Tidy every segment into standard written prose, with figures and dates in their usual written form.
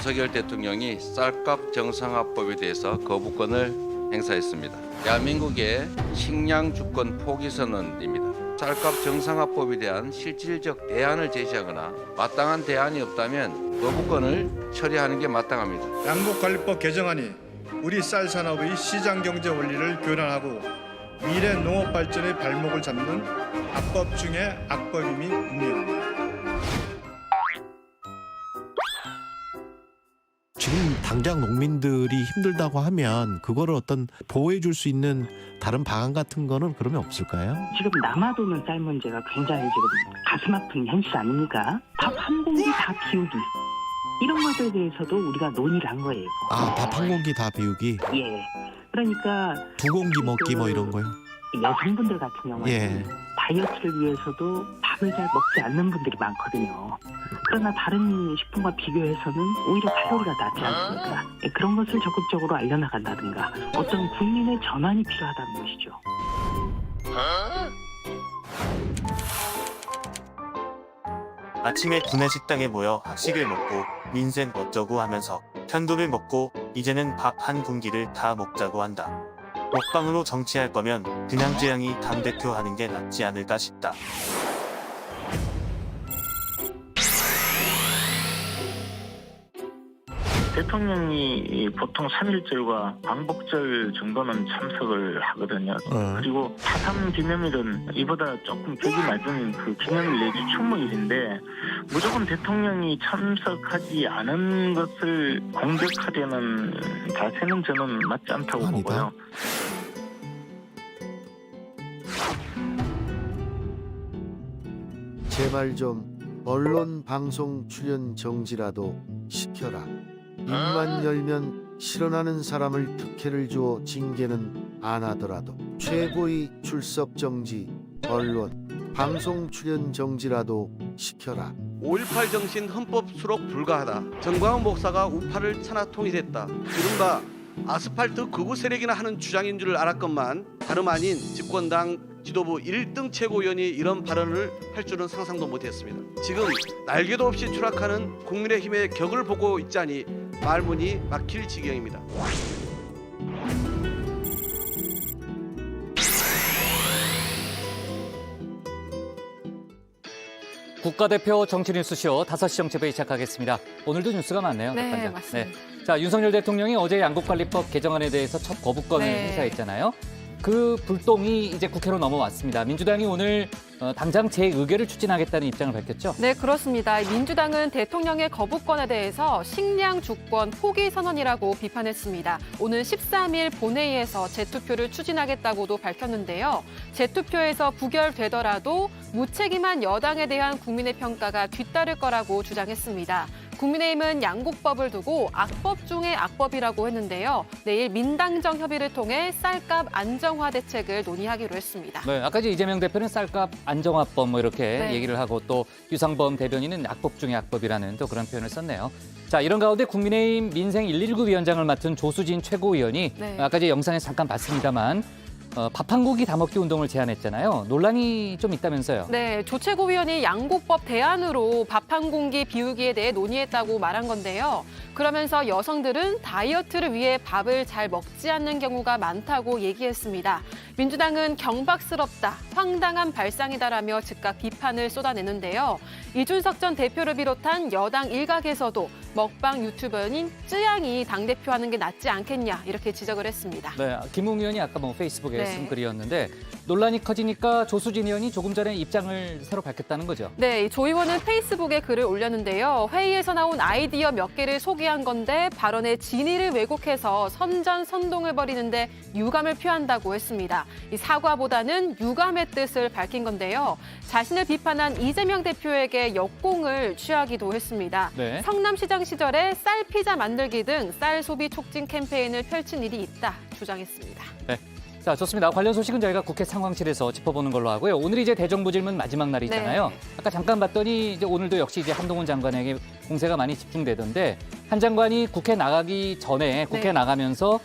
윤석열 대통령이 쌀값 정상화법에 대해서 거부권을 행사했습니다. 대한민국의 식량 주권 포기 선언입니다. 쌀값 정상화법에 대한 실질적 대안을 제시하거나 마땅한 대안이 없다면 거부권을 처리하는 게 마땅합니다. 양곡관리법 개정안이 우리 쌀 산업의 시장 경제 원리를 교란하고 미래 농업 발전의 발목을 잡는 악법 중에 악법임이 분명합니다. 지금 당장 농민들이 힘들다고 하면 그거를 어떤 보호해 줄 수 있는 다른 방안 같은 거는 그러면 없을까요? 지금 남아도는 쌀 문제가 굉장히 지금 가슴 아픈 현실 아닙니까? 밥 한 공기 다 비우기. 이런 것에 대해서도 우리가 논의를 한 거예요. 아, 밥 한 공기 다 비우기, 예. 그러니까 두 공기 먹기 뭐 이런 거요? 여성분들 같은 경우는 예. 다이어트를 위해서도 밥을 잘 먹지 않는 분들이 많거든요. 그러나 다른 식품과 비교해서는 오히려 칼로리가 낮지 않습니까? 예, 그런 것을 적극적으로 알려나간다든가 어떤 국민의 전환이 필요하다는 것이죠. 아침에 구내식당에 모여 학식을 먹고 민생 어쩌고 하면서 편도를 먹고 이제는 밥 한 공기를 다 먹자고 한다. 먹방으로 정치할 거면 그냥 쯔양이 당대표 하는 게 낫지 않을까 싶다. 대통령이 보통 3.1절과 광복절 정도는 참석을 하거든요. 그리고 4.3 기념일은 이보다 조금 격이 낮은 그 기념일 내지 추모일인데 무조건 대통령이 참석하지 않은 것을 공격하려는 자세는 저는 맞지 않다고 아니다. 보고요. 제발 좀 언론 방송 출연 정지라도 시켜라. 입만 열면 실현하는 사람을 특혜를 주어 징계는 안 하더라도 최고의 출석 정지, 언론 방송 출연 정지라도 시켜라. 5.18 정신 헌법 수록 불가하다. 정광훈 목사가 우파를 천하 통일했다. 이른바 아스팔트 극우 세력이나 하는 주장인 줄 알았건만 다름 아닌 집권당 지도부 1등 최고위원이 이런 발언을 할 줄은 상상도 못했습니다. 지금 날개도 없이 추락하는 국민의힘의 격을 보고 있자니 말문이 막힐 지경입니다. 국가대표 정치뉴스쇼 5시 정치부에 시작하겠습니다. 오늘도 뉴스가 많네요. 네, 박관장. 맞습니다. 자, 윤석열 대통령이 어제 양곡관리법 개정안에 대해서 첫 거부권을 네. 행사했잖아요. 그 불똥이 이제 국회로 넘어왔습니다. 민주당이 오늘 당장 재의결을 추진하겠다는 입장을 밝혔죠. 네, 그렇습니다. 민주당은 대통령의 거부권에 대해서 식량 주권 포기 선언이라고 비판했습니다. 오늘 13일 본회의에서 재투표를 추진하겠다고도 밝혔는데요. 재투표에서 부결되더라도 무책임한 여당에 대한 국민의 평가가 뒤따를 거라고 주장했습니다. 국민의힘은 양곡법을 두고 악법 중의 악법이라고 했는데요. 내일 민당정 협의를 통해 쌀값 안정화 대책을 논의하기로 했습니다. 네, 아까 이재명 대표는 쌀값 안정화법 뭐 이렇게 네. 얘기를 하고 또 유상범 대변인은 악법 중의 악법이라는 또 그런 표현을 썼네요. 자, 이런 가운데 국민의힘 민생 119 위원장을 맡은 조수진 최고위원이 네. 아까 영상에서 잠깐 봤습니다만 밥 한 고기 다 먹기 운동을 제안했잖아요. 논란이 좀 있다면서요. 네, 조 최고위원이 양곡법 대안으로 밥 한 공기 비우기에 대해 논의했다고 말한 건데요. 그러면서 여성들은 다이어트를 위해 밥을 잘 먹지 않는 경우가 많다고 얘기했습니다. 민주당은 경박스럽다, 황당한 발상이다라며 즉각 비판을 쏟아내는데요. 이준석 전 대표를 비롯한 여당 일각에서도 먹방 유튜버인 쯔양이 당대표 하는 게 낫지 않겠냐 이렇게 지적을 했습니다. 네, 김웅 의원이 아까 페이스북에 네. 쓴 글이었는데 논란이 커지니까 조수진 의원이 조금 전에 입장을 새로 밝혔다는 거죠. 네, 조 의원은 페이스북에 글을 올렸는데요. 회의에서 나온 아이디어 몇 개를 소개한 건데 발언의 진위를 왜곡해서 선전선동을 벌이는데 유감을 표한다고 했습니다. 이 사과보다는 유감의 뜻을 밝힌 건데요. 자신을 비판한 이재명 대표에게 역공을 취하기도 했습니다. 네. 성남시장 시절에 쌀 피자 만들기 등 쌀 소비 촉진 캠페인을 펼친 일이 있다 주장했습니다. 네. 자, 좋습니다. 관련 소식은 저희가 국회 상황실에서 짚어보는 걸로 하고요. 오늘이 이제 대정부 질문 마지막 날이잖아요. 네. 아까 잠깐 봤더니 이제 오늘도 역시 이제 한동훈 장관에게 공세가 많이 집중되던데 한 장관이 국회 나가기 전에 국회 네. 나가면서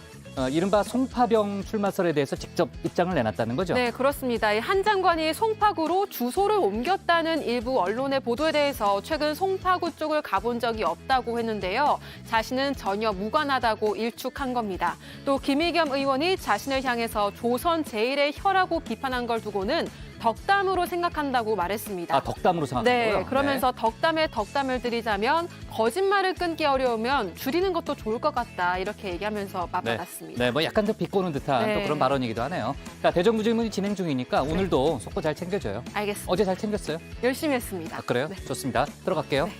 이른바 송파병 출마설에 대해서 직접 입장을 내놨다는 거죠. 네, 그렇습니다. 한 장관이 송파구로 주소를 옮겼다는 일부 언론의 보도에 대해서 최근 송파구 쪽을 가본 적이 없다고 했는데요. 자신은 전혀 무관하다고 일축한 겁니다. 또 김의겸 의원이 자신을 향해서 조선 제1의 혀라고 비판한 걸 두고는 덕담으로 생각한다고 말했습니다. 아, 덕담으로 생각하고요. 네, 그러면서 덕담에 덕담을 드리자면 거짓말을 끊기 어려우면 줄이는 것도 좋을 것 같다 이렇게 얘기하면서 맞받았습니다. 네, 뭐 약간 더 비꼬는 듯한 네. 또 그런 발언이기도 하네요. 자, 대정부질문이 진행 중이니까 오늘도 속보 잘 챙겨줘요. 알겠습니다. 어제 잘 챙겼어요? 열심히 했습니다. 아, 그래요? 네. 좋습니다. 들어갈게요. 네.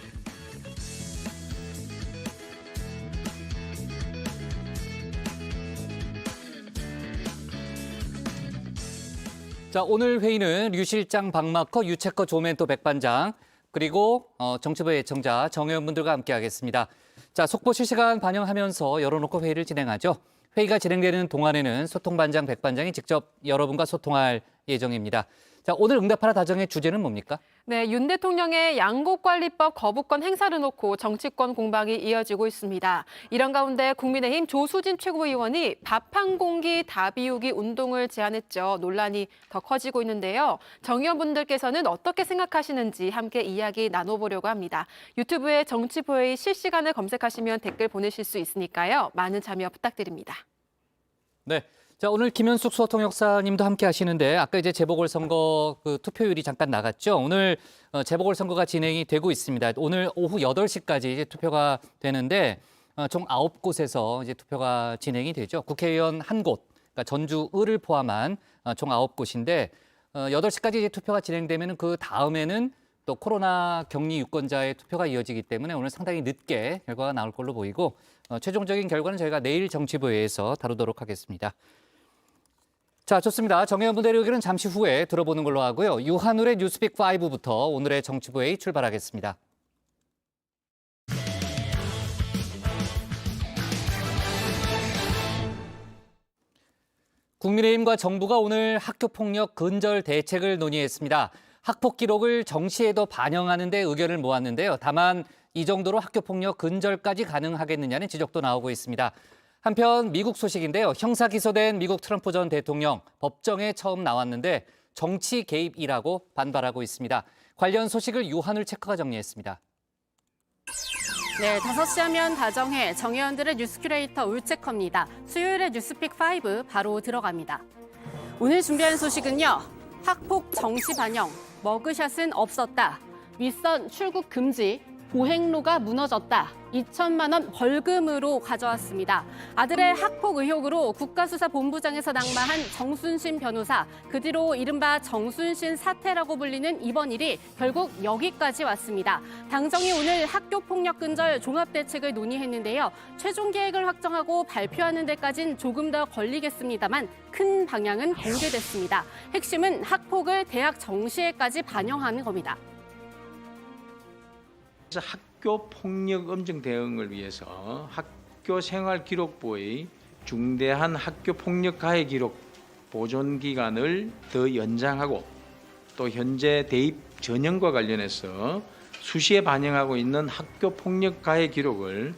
자, 오늘 회의는 류 실장 박마커, 유채커 조멘토 백반장, 그리고 정치부 예청자 정의원 분들과 함께하겠습니다. 자, 속보 실시간 반영하면서 열어놓고 회의를 진행하죠. 회의가 진행되는 동안에는 소통반장 백반장이 직접 여러분과 소통할 예정입니다. 자, 오늘 응답하라 다정의 주제는 뭡니까? 네, 윤 대통령의 양곡관리법 거부권 행사를 놓고 정치권 공방이 이어지고 있습니다. 이런 가운데 국민의힘 조수진 최고위원이 밥 한 공기 다 비우기 운동을 제안했죠. 논란이 더 커지고 있는데요. 정 의원분들께서는 어떻게 생각하시는지 함께 이야기 나눠보려고 합니다. 유튜브에 정치보회의 실시간을 검색하시면 댓글 보내실 수 있으니까요. 많은 참여 부탁드립니다. 네. 자, 오늘 김현숙 소통역사님도 함께 하시는데 아까 이제 재보궐선거 그 투표율이 잠깐 나갔죠. 오늘 재보궐선거가 진행이 되고 있습니다. 오늘 오후 8시까지 이제 투표가 되는데 총 9곳에서 이제 투표가 진행이 되죠. 국회의원 1곳, 그러니까 전주을을 포함한 총 9곳인데 8시까지 이제 투표가 진행되면 그 다음에는 또 코로나 격리 유권자의 투표가 이어지기 때문에 오늘 상당히 늦게 결과가 나올 걸로 보이고 최종적인 결과는 저희가 내일 정치부회에서 다루도록 하겠습니다. 자, 좋습니다. 정 의원분들의 의견은 잠시 후에 들어보는 걸로 하고요. 유한울의 뉴스픽 5부터 오늘의 정치부회의 출발하겠습니다. 국민의힘과 정부가 오늘 학교폭력 근절 대책을 논의했습니다. 학폭 기록을 정시에도 반영하는 데 의견을 모았는데요. 다만 이 정도로 학교폭력 근절까지 가능하겠느냐는 지적도 나오고 있습니다. 한편 미국 소식인데요. 형사 기소된 미국 트럼프 전 대통령 법정에 처음 나왔는데 정치 개입이라고 반발하고 있습니다. 관련 소식을 유한울 체크가 정리했습니다. 네, 5시 하면 다정해 정의원들의 뉴스 큐레이터 울체커입니다. 수요일의 뉴스픽 5 바로 들어갑니다. 오늘 준비한 소식은요. 학폭 정시 반영, 머그샷은 없었다. 윗선 출국 금지, 보행로가 무너졌다. 2천만 원 벌금으로 가져왔습니다. 아들의 학폭 의혹으로 국가수사본부장에서 낙마한 정순신 변호사, 그 뒤로 이른바 정순신 사태라고 불리는 이번 일이 결국 여기까지 왔습니다. 당정이 오늘 학교폭력 근절 종합대책을 논의했는데요. 최종 계획을 확정하고 발표하는 데까진 조금 더 걸리겠습니다만 큰 방향은 공개됐습니다. 핵심은 학폭을 대학 정시에까지 반영하는 겁니다. 학교 폭력 엄정 대응을 위해서 학교생활기록부의 중대한 학교 폭력 가해 기록 보존 기간을 더 연장하고 또 현재 대입 전형과 관련해서 수시에 반영하고 있는 학교 폭력 가해 기록을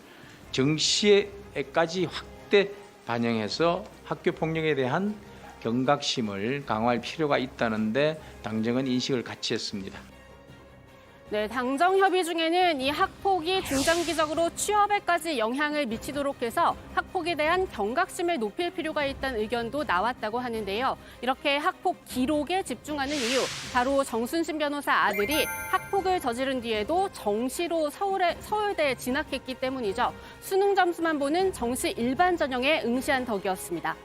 정시에까지 확대 반영해서 학교 폭력에 대한 경각심을 강화할 필요가 있다는데 당정은 인식을 같이 했습니다. 네, 당정 협의 중에는 이 학폭이 중장기적으로 취업에까지 영향을 미치도록 해서 학폭에 대한 경각심을 높일 필요가 있다는 의견도 나왔다고 하는데요. 이렇게 학폭 기록에 집중하는 이유, 바로 정순신 변호사 아들이 학폭을 저지른 뒤에도 정시로 서울대에 진학했기 때문이죠. 수능 점수만 보는 정시 일반 전형에 응시한 덕이었습니다.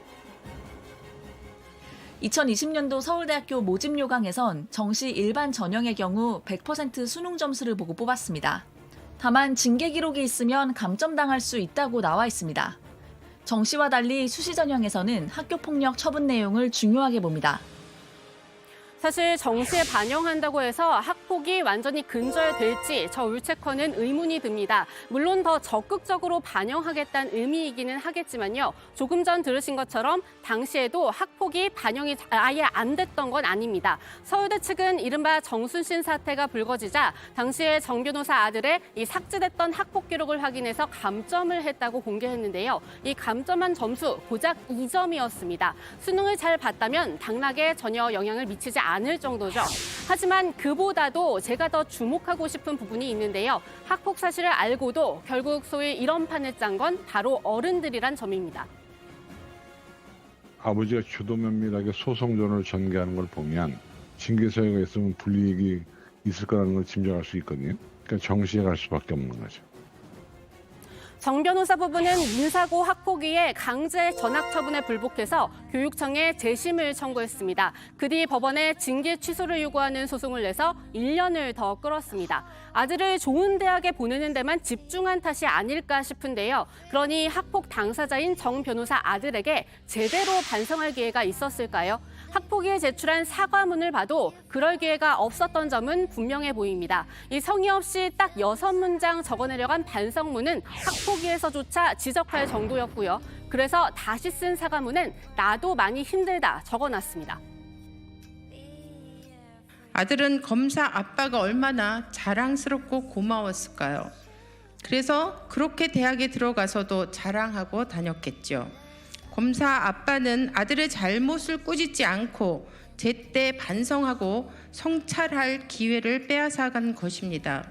2020년도 서울대학교 모집 요강에선 정시 일반 전형의 경우 100% 수능 점수를 보고 뽑았습니다. 다만 징계 기록이 있으면 감점당할 수 있다고 나와 있습니다. 정시와 달리 수시 전형에서는 학교폭력 처분 내용을 중요하게 봅니다. 사실 정시에 반영한다고 해서 학폭이 완전히 근절될지 저 울체커는 의문이 듭니다. 물론 더 적극적으로 반영하겠다는 의미이기는 하겠지만요. 조금 전 들으신 것처럼 당시에도 학폭이 반영이 아예 안 됐던 건 아닙니다. 서울대 측은 이른바 정순신 사태가 불거지자 당시에 정 변호사 아들의 이 삭제됐던 학폭 기록을 확인해서 감점을 했다고 공개했는데요. 이 감점한 점수 고작 2점이었습니다. 수능을 잘 봤다면 당락에 전혀 영향을 미치지 않을 정도죠. 하지만 그보다도 제가 더 주목하고 싶은 부분이 있는데요. 학폭 사실을 알고도 결국 소위 이런 판을 짠 건 바로 어른들이란 점입니다. 아버지가 주도 면밀하게 소송전을 전개하는 걸 보면 징계 사유가 있으면 불이익이 있을 거라는 걸 짐작할 수 있거든요. 그러니까 정시에 갈 수밖에 없는 거죠. 정 변호사 부부는 민사고 학폭위의 강제 전학 처분에 불복해서 교육청에 재심을 청구했습니다. 그 뒤 법원에 징계 취소를 요구하는 소송을 내서 1년을 더 끌었습니다. 아들을 좋은 대학에 보내는 데만 집중한 탓이 아닐까 싶은데요. 그러니 학폭 당사자인 정 변호사 아들에게 제대로 반성할 기회가 있었을까요? 학폭위에 제출한 사과문을 봐도 그럴 기회가 없었던 점은 분명해 보입니다. 이 성의 없이 딱 6문장 적어내려간 반성문은 학폭위에서조차 지적할 정도였고요. 그래서 다시 쓴 사과문은 나도 많이 힘들다 적어놨습니다. 아들은 검사 아빠가 얼마나 자랑스럽고 고마웠을까요? 그래서 그렇게 대학에 들어가서도 자랑하고 다녔겠죠. 검사 아빠는 아들의 잘못을 꾸짖지 않고 제때 반성하고 성찰할 기회를 빼앗아간 것입니다.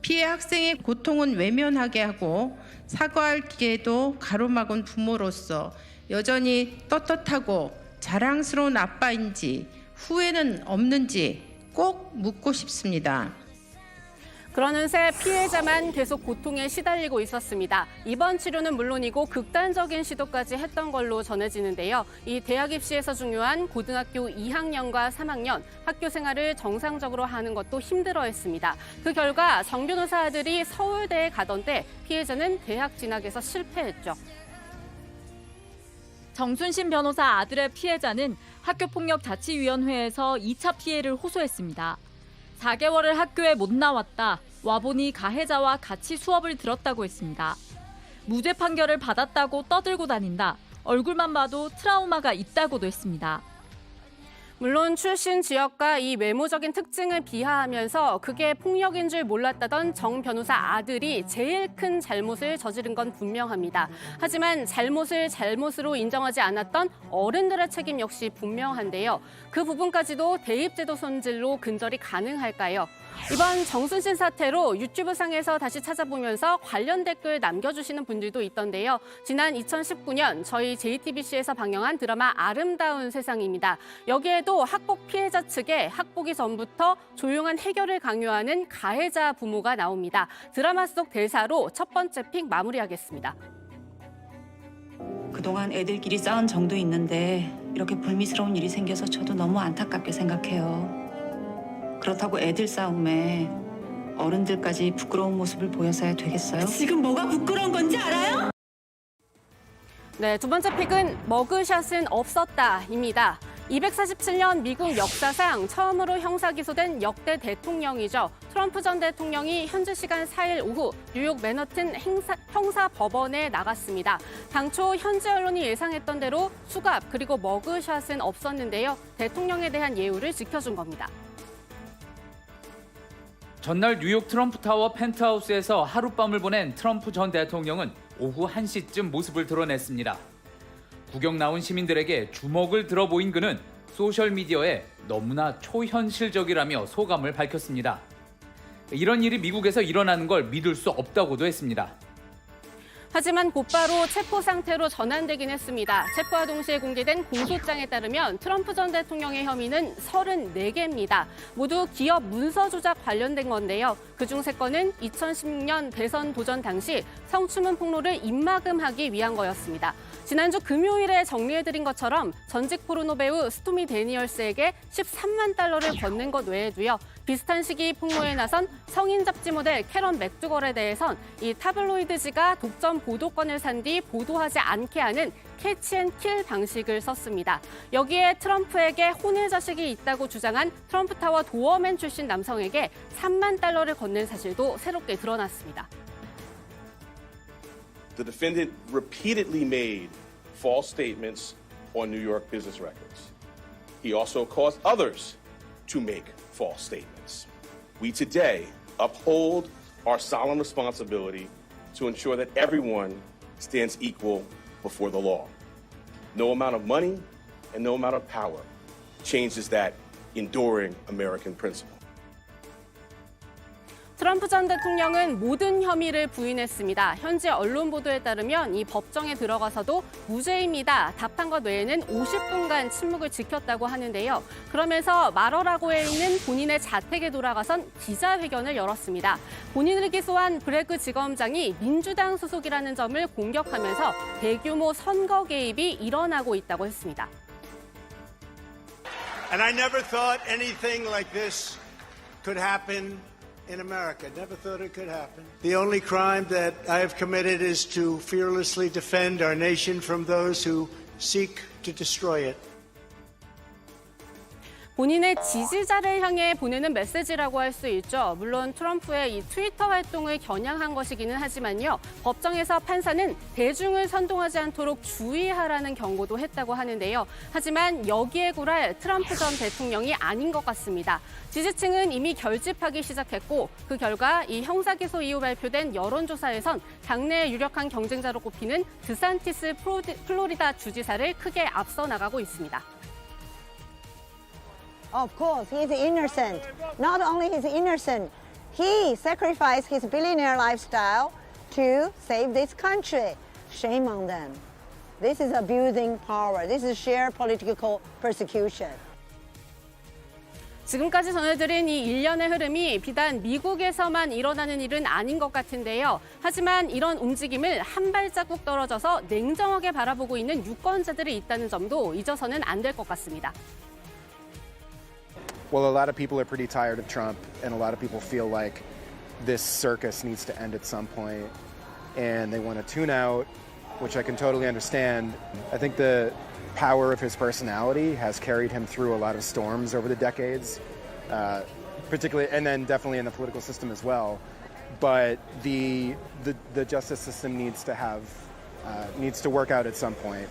피해 학생의 고통은 외면하게 하고 사과할 기회도 가로막은 부모로서 여전히 떳떳하고 자랑스러운 아빠인지 후회는 없는지 꼭 묻고 싶습니다. 그러는 새 피해자만 계속 고통에 시달리고 있었습니다. 입원 치료는 물론이고 극단적인 시도까지 했던 걸로 전해지는데요. 이 대학 입시에서 중요한 고등학교 2학년과 3학년 학교 생활을 정상적으로 하는 것도 힘들어했습니다. 그 결과 정 변호사 아들이 서울대에 가던 때 피해자는 대학 진학에서 실패했죠. 정순신 변호사 아들의 피해자는 학교폭력자치위원회에서 2차 피해를 호소했습니다. 4개월을 학교에 못 나왔다. 와보니 가해자와 같이 수업을 들었다고 했습니다. 무죄 판결을 받았다고 떠들고 다닌다. 얼굴만 봐도 트라우마가 있다고도 했습니다. 물론 출신 지역과 이 외모적인 특징을 비하하면서 그게 폭력인 줄 몰랐다던 정 변호사 아들이 제일 큰 잘못을 저지른 건 분명합니다. 하지만 잘못을 잘못으로 인정하지 않았던 어른들의 책임 역시 분명한데요. 그 부분까지도 대입제도 손질로 근절이 가능할까요? 이번 정순신 사태로 유튜브 상에서 다시 찾아보면서 관련 댓글 남겨주시는 분들도 있던데요. 지난 2019년 저희 JTBC에서 방영한 드라마 아름다운 세상입니다. 여기에도 학폭 피해자 측에 학폭이 전부터 조용한 해결을 강요하는 가해자 부모가 나옵니다. 드라마 속 대사로 첫 번째 픽 마무리하겠습니다. 그동안 애들끼리 싸운 정도 있는데 이렇게 불미스러운 일이 생겨서 저도 너무 안타깝게 생각해요. 그렇다고 애들 싸움에 어른들까지 부끄러운 모습을 보여서야 되겠어요? 지금 뭐가 부끄러운 건지 알아요? 네, 두 번째 픽은 머그샷은 없었다입니다. 247년 미국 역사상 처음으로 형사 기소된 역대 대통령이죠. 트럼프 전 대통령이 현지 시간 4일 오후 뉴욕 맨하튼 형사법원에 나갔습니다. 당초 현지 언론이 예상했던 대로 수갑 그리고 머그샷은 없었는데요. 대통령에 대한 예우를 지켜준 겁니다. 전날 뉴욕 트럼프타워 펜트하우스에서 하룻밤을 보낸 트럼프 전 대통령은 오후 1시쯤 모습을 드러냈습니다. 구경 나온 시민들에게 주먹을 들어 보인 그는 소셜미디어에 너무나 초현실적이라며 소감을 밝혔습니다. 이런 일이 미국에서 일어나는 걸 믿을 수 없다고도 했습니다. 하지만 곧바로 체포 상태로 전환되긴 했습니다. 체포와 동시에 공개된 공소장에 따르면 트럼프 전 대통령의 혐의는 34개입니다. 모두 기업 문서 조작 관련된 건데요. 그중 3건은 2016년 대선 도전 당시 성추문 폭로를 입막음하기 위한 거였습니다. 지난주 금요일에 정리해드린 것처럼 전직 포르노 배우 스토미 데니얼스에게 13만 달러를 건넨 것 외에도요. 비슷한 시기 폭로에 나선 성인 잡지 모델 캐런 맥두걸에 대해선 이 타블로이드지가 독점 가벼운 보도권을 산 뒤 보도하지 않게 하는 캐치앤킬 방식을 썼습니다. 여기에 트럼프에게 혼의 자식이 있다고 주장한 트럼프타워 도어맨 출신 남성에게 $30,000를 건넨 사실도 새롭게 드러났습니다. The defendant repeatedly made false statements on New York business records. He also caused others to make false statements. We today uphold our solemn responsibility to ensure that everyone stands equal before the law. No amount of money and no amount of power changes that enduring American principle. 트럼프 전 대통령은 모든 혐의를 부인했습니다. 현지 언론 보도에 따르면 이 법정에 들어가서도 무죄입니다. 답한 것 외에는 50분간 침묵을 지켰다고 하는데요. 그러면서 마러라고에 있는 본인의 자택에 돌아가선 기자회견을 열었습니다. 본인을 기소한 브래그 지검장이 민주당 소속이라는 점을 공격하면서 대규모 선거 개입이 일어나고 있다고 했습니다. And I never thought anything like this could happen in America. Never thought it could happen. The only crime that I have committed is to fearlessly defend our nation from those who seek to destroy it. 본인의 지지자를 향해 보내는 메시지라고 할 수 있죠. 물론 트럼프의 이 트위터 활동을 겨냥한 것이기는 하지만요. 법정에서 판사는 대중을 선동하지 않도록 주의하라는 경고도 했다고 하는데요. 하지만 여기에 굴할 트럼프 전 대통령이 아닌 것 같습니다. 지지층은 이미 결집하기 시작했고 그 결과 이 형사기소 이후 발표된 여론조사에선 당내의 유력한 경쟁자로 꼽히는 드산티스 플로리다 주지사를 크게 앞서 나가고 있습니다. Of course, he is innocent. Not only is innocent, he sacrificed his billionaire lifestyle to save this country. Shame on them. This is abusing power. This is sheer political persecution. 지금까지 전해드린 이 일련의 흐름이 비단 미국에서만 일어나는 일은 아닌 것 같은데요. 하지만 이런 움직임을 한 발자국 떨어져서 냉정하게 바라보고 있는 유권자들이 있다는 점도 잊어서는 안 될 것 같습니다. Well, a lot of people are pretty tired of Trump, and a lot of people feel like this circus needs to end at some point, and they want to tune out, which I can totally understand. I think the power of his personality has carried him through a lot of storms over the decades, particularly, and then definitely in the political system as well. But the justice system needs to work out at some point.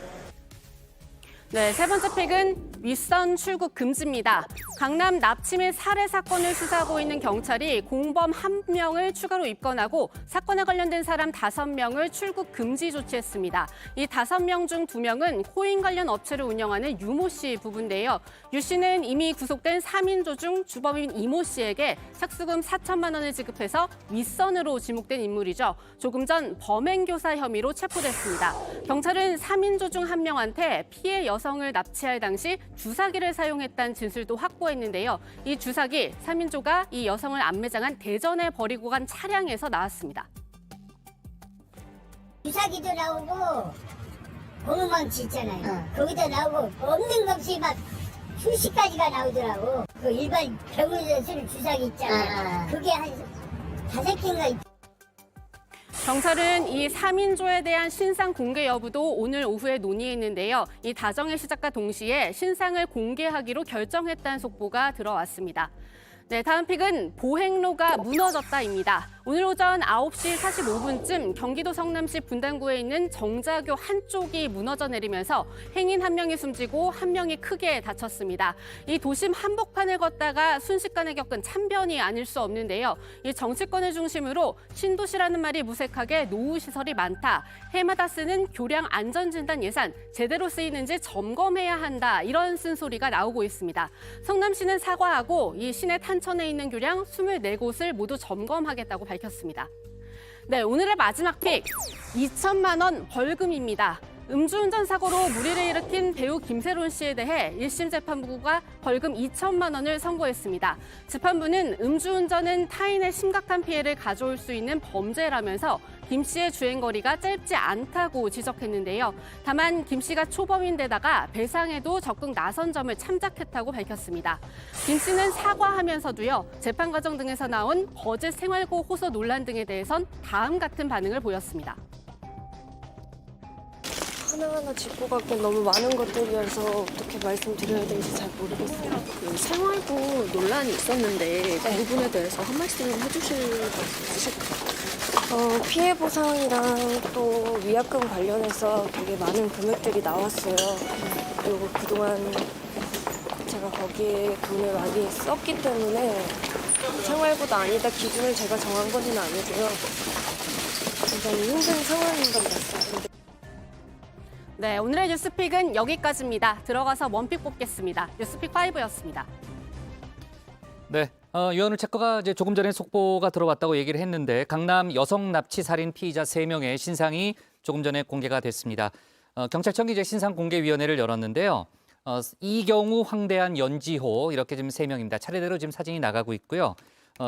네, 세 번째 픽은 윗선 출국 금지입니다. 강남 납치 및 살해 사건을 수사하고 있는 경찰이 공범 1명을 추가로 입건하고 사건에 관련된 사람 5명을 출국 금지 조치했습니다. 이 5명 중 2명은 코인 관련 업체를 운영하는 유모 씨 부부인데요. 유 씨는 이미 구속된 3인조 중 주범인 이모 씨에게 착수금 4천만 원을 지급해서 윗선으로 지목된 인물이죠. 조금 전 범행교사 혐의로 체포됐습니다. 경찰은 3인조 중 1명한테 피해 여성을 납치할 당시 주사기를 사용했다는 진술도 확보했는데요. 이 주사기 3인조가 이 여성을 안매장한 대전에 버리고 간 차량에서 나왔습니다. 주사기도 나오고 고무망치 있잖아요. 거기다 나오고 없는 것 없이 막 수십 가지가 나오더라고. 그 일반 병원에서 쓰는 주사기 있잖아요. 그게 한 5개인가 있. 경찰은 이 3인조에 대한 신상 공개 여부도 오늘 오후에 논의했는데요. 이 다정의 시작과 동시에 신상을 공개하기로 결정했다는 속보가 들어왔습니다. 네, 다음 픽은 보행로가 무너졌다입니다. 오늘 오전 9시 45분쯤 경기도 성남시 분당구에 있는 정자교 한쪽이 무너져 내리면서 행인 1명이 숨지고 1명이 크게 다쳤습니다. 이 도심 한복판을 걷다가 순식간에 겪은 참변이 아닐 수 없는데요. 이 정치권을 중심으로 신도시라는 말이 무색하게 노후시설이 많다. 해마다 쓰는 교량 안전진단 예산 제대로 쓰이는지 점검해야 한다. 이런 쓴소리가 나오고 있습니다. 성남시는 사과하고 이 시내 탄천에 있는 교량 24곳을 모두 점검하겠다고 밝혔습니다. 네, 오늘의 마지막 픽, 2천만 원 벌금입니다. 음주운전 사고로 물의를 일으킨 배우 김세론 씨에 대해 1심 재판부가 벌금 2천만 원을 선고했습니다. 재판부는 음주운전은 타인의 심각한 피해를 가져올 수 있는 범죄라면서 김 씨의 주행거리가 짧지 않다고 지적했는데요. 다만 김 씨가 초범인데다가 배상에도 적극 나선 점을 참작했다고 밝혔습니다. 김 씨는 사과하면서도요, 재판 과정 등에서 나온 거짓 생활고 호소 논란 등에 대해선 다음 같은 반응을 보였습니다. 하나하나 짚고 가기엔 너무 많은 것들이어서 어떻게 말씀드려야 되는지 잘 모르겠어요. 그 생활부 논란이 있었는데 그 부분에 대해서 한 말씀 해주실 수 있으실까요? 피해 보상이랑 또 위약금 관련해서 되게 많은 금액들이 나왔어요. 그리고 그동안 제가 거기에 돈을 많이 썼기 때문에 생활보다 아니다 기준을 제가 정한 건 아니고요. 굉장히 힘든 상황인 건 맞습니다. 네, 오늘의 뉴스픽은 여기까지입니다. 들어가서 원픽 뽑겠습니다. 뉴스픽 5였습니다. 네, 유한울 체커가 이제 조금 전에 속보가 들어왔다고 얘기를 했는데 강남 여성 납치 살인 피의자 3명의 신상이 조금 전에 공개가 됐습니다. 경찰청이 이제 신상공개위원회를 열었는데요. 이경우, 황대한, 연지호 이렇게 지금 3명입니다. 차례대로 지금 사진이 나가고 있고요.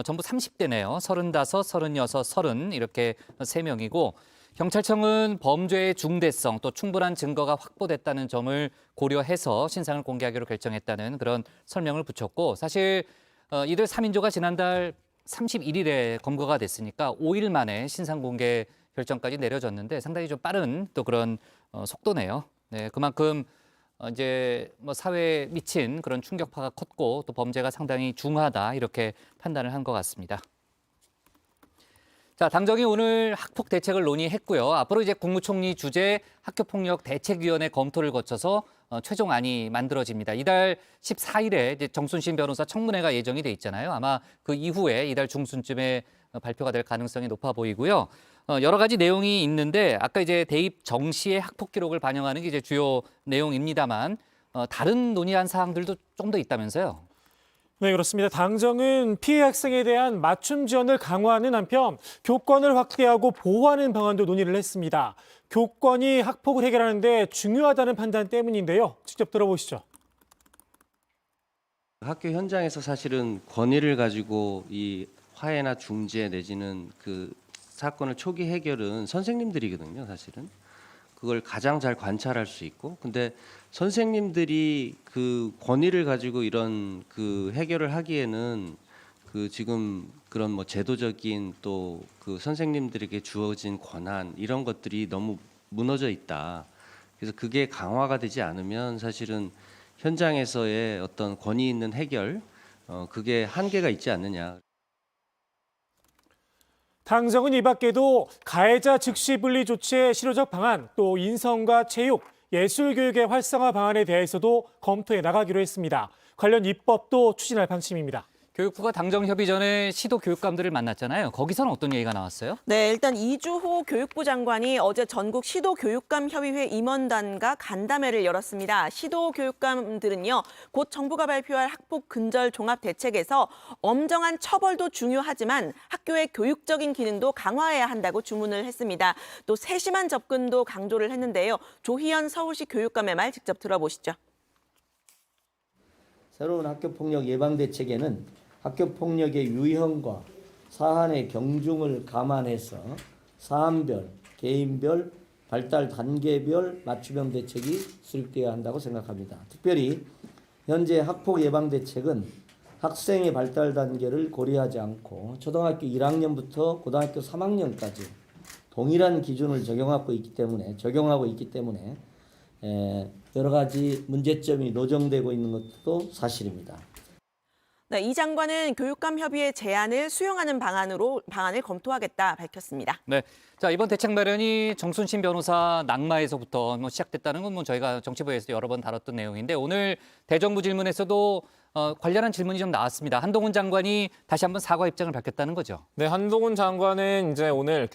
전부 30대네요. 35, 36, 30 이렇게 3명이고 경찰청은 범죄의 중대성 또 충분한 증거가 확보됐다는 점을 고려해서 신상을 공개하기로 결정했다는 그런 설명을 붙였고 사실 이들 3인조가 지난달 31일에 검거가 됐으니까 5일 만에 신상 공개 결정까지 내려졌는데 상당히 좀 빠른 또 그런 속도네요. 네, 그만큼 이제 뭐 사회에 미친 그런 충격파가 컸고 또 범죄가 상당히 중하다 이렇게 판단을 한 것 같습니다. 자, 당정이 오늘 학폭 대책을 논의했고요. 앞으로 이제 국무총리 주재 학교폭력대책위원회 검토를 거쳐서 최종안이 만들어집니다. 이달 14일에 이제 정순신 변호사 청문회가 예정이 돼 있잖아요. 아마 그 이후에 이달 중순쯤에 발표가 될 가능성이 높아 보이고요. 여러 가지 내용이 있는데 아까 이제 대입 정시의 학폭 기록을 반영하는 게 이제 주요 내용입니다만 다른 논의한 사항들도 좀 더 있다면서요. 네, 그렇습니다. 당정은 피해 학생에 대한 맞춤 지원을 강화하는 한편 교권을 확대하고 보호하는 방안도 논의를 했습니다. 교권이 학폭을 해결하는 데 중요하다는 판단 때문인데요. 직접 들어보시죠. 학교 현장에서 사실은 권위를 가지고 이 화해나 중재 내지는 그 사건을 초기 해결은 선생님들이거든요, 사실은. 그걸 가장 잘 관찰할 수 있고, 근데 선생님들이 그 권위를 가지고 이런 그 해결을 하기에는 그 지금 그런 뭐 제도적인 또 그 선생님들에게 주어진 권한 이런 것들이 너무 무너져 있다. 그래서 그게 강화가 되지 않으면 사실은 현장에서의 어떤 권위 있는 해결, 그게 한계가 있지 않느냐. 당정은 이 밖에도 가해자 즉시 분리 조치의 실효적 방안, 또 인성과 체육, 예술 교육의 활성화 방안에 대해서도 검토해 나가기로 했습니다. 관련 입법도 추진할 방침입니다. 교육부가 당정 협의 전에 시도 교육감들을 만났잖아요. 거기서는 어떤 얘기가 나왔어요? 네, 일단 이주호 교육부 장관이 어제 전국 시도교육감협의회 임원단과 간담회를 열었습니다. 시도교육감들은요, 곧 정부가 발표할 학폭 근절 종합 대책에서 엄정한 처벌도 중요하지만 학교의 교육적인 기능도 강화해야 한다고 주문을 했습니다. 또 세심한 접근도 강조를 했는데요. 조희연 서울시 교육감의 말 직접 들어보시죠. 새로운 학교폭력 예방 대책에는 학교폭력의 유형과 사안의 경중을 감안해서 사안별, 개인별, 발달 단계별 맞춤형 대책이 수립되어야 한다고 생각합니다. 특별히 현재 학폭 예방 대책은 학생의 발달 단계를 고려하지 않고 초등학교 1학년부터 고등학교 3학년까지 동일한 기준을 적용하고 있기 때문에 여러 가지 문제점이 노정되고 있는 것도 사실입니다. 네, 이 장관은 교육감협의회 제안을 수용하는 방안을 검토하겠다 밝혔습니다. 네, 자 이번 대책 마련이 정순신 변호사 낙마에서부터 시작됐다는 건 저희가 정치부에서 여러 번 다뤘던 내용인데 오늘 대정부 질문에서도 관련한 질문이 좀 나왔습니다. 한동훈 장관이 다시 한번 사과 입장을 밝혔다는 거죠. 네, 한동훈 장관은 이제 오늘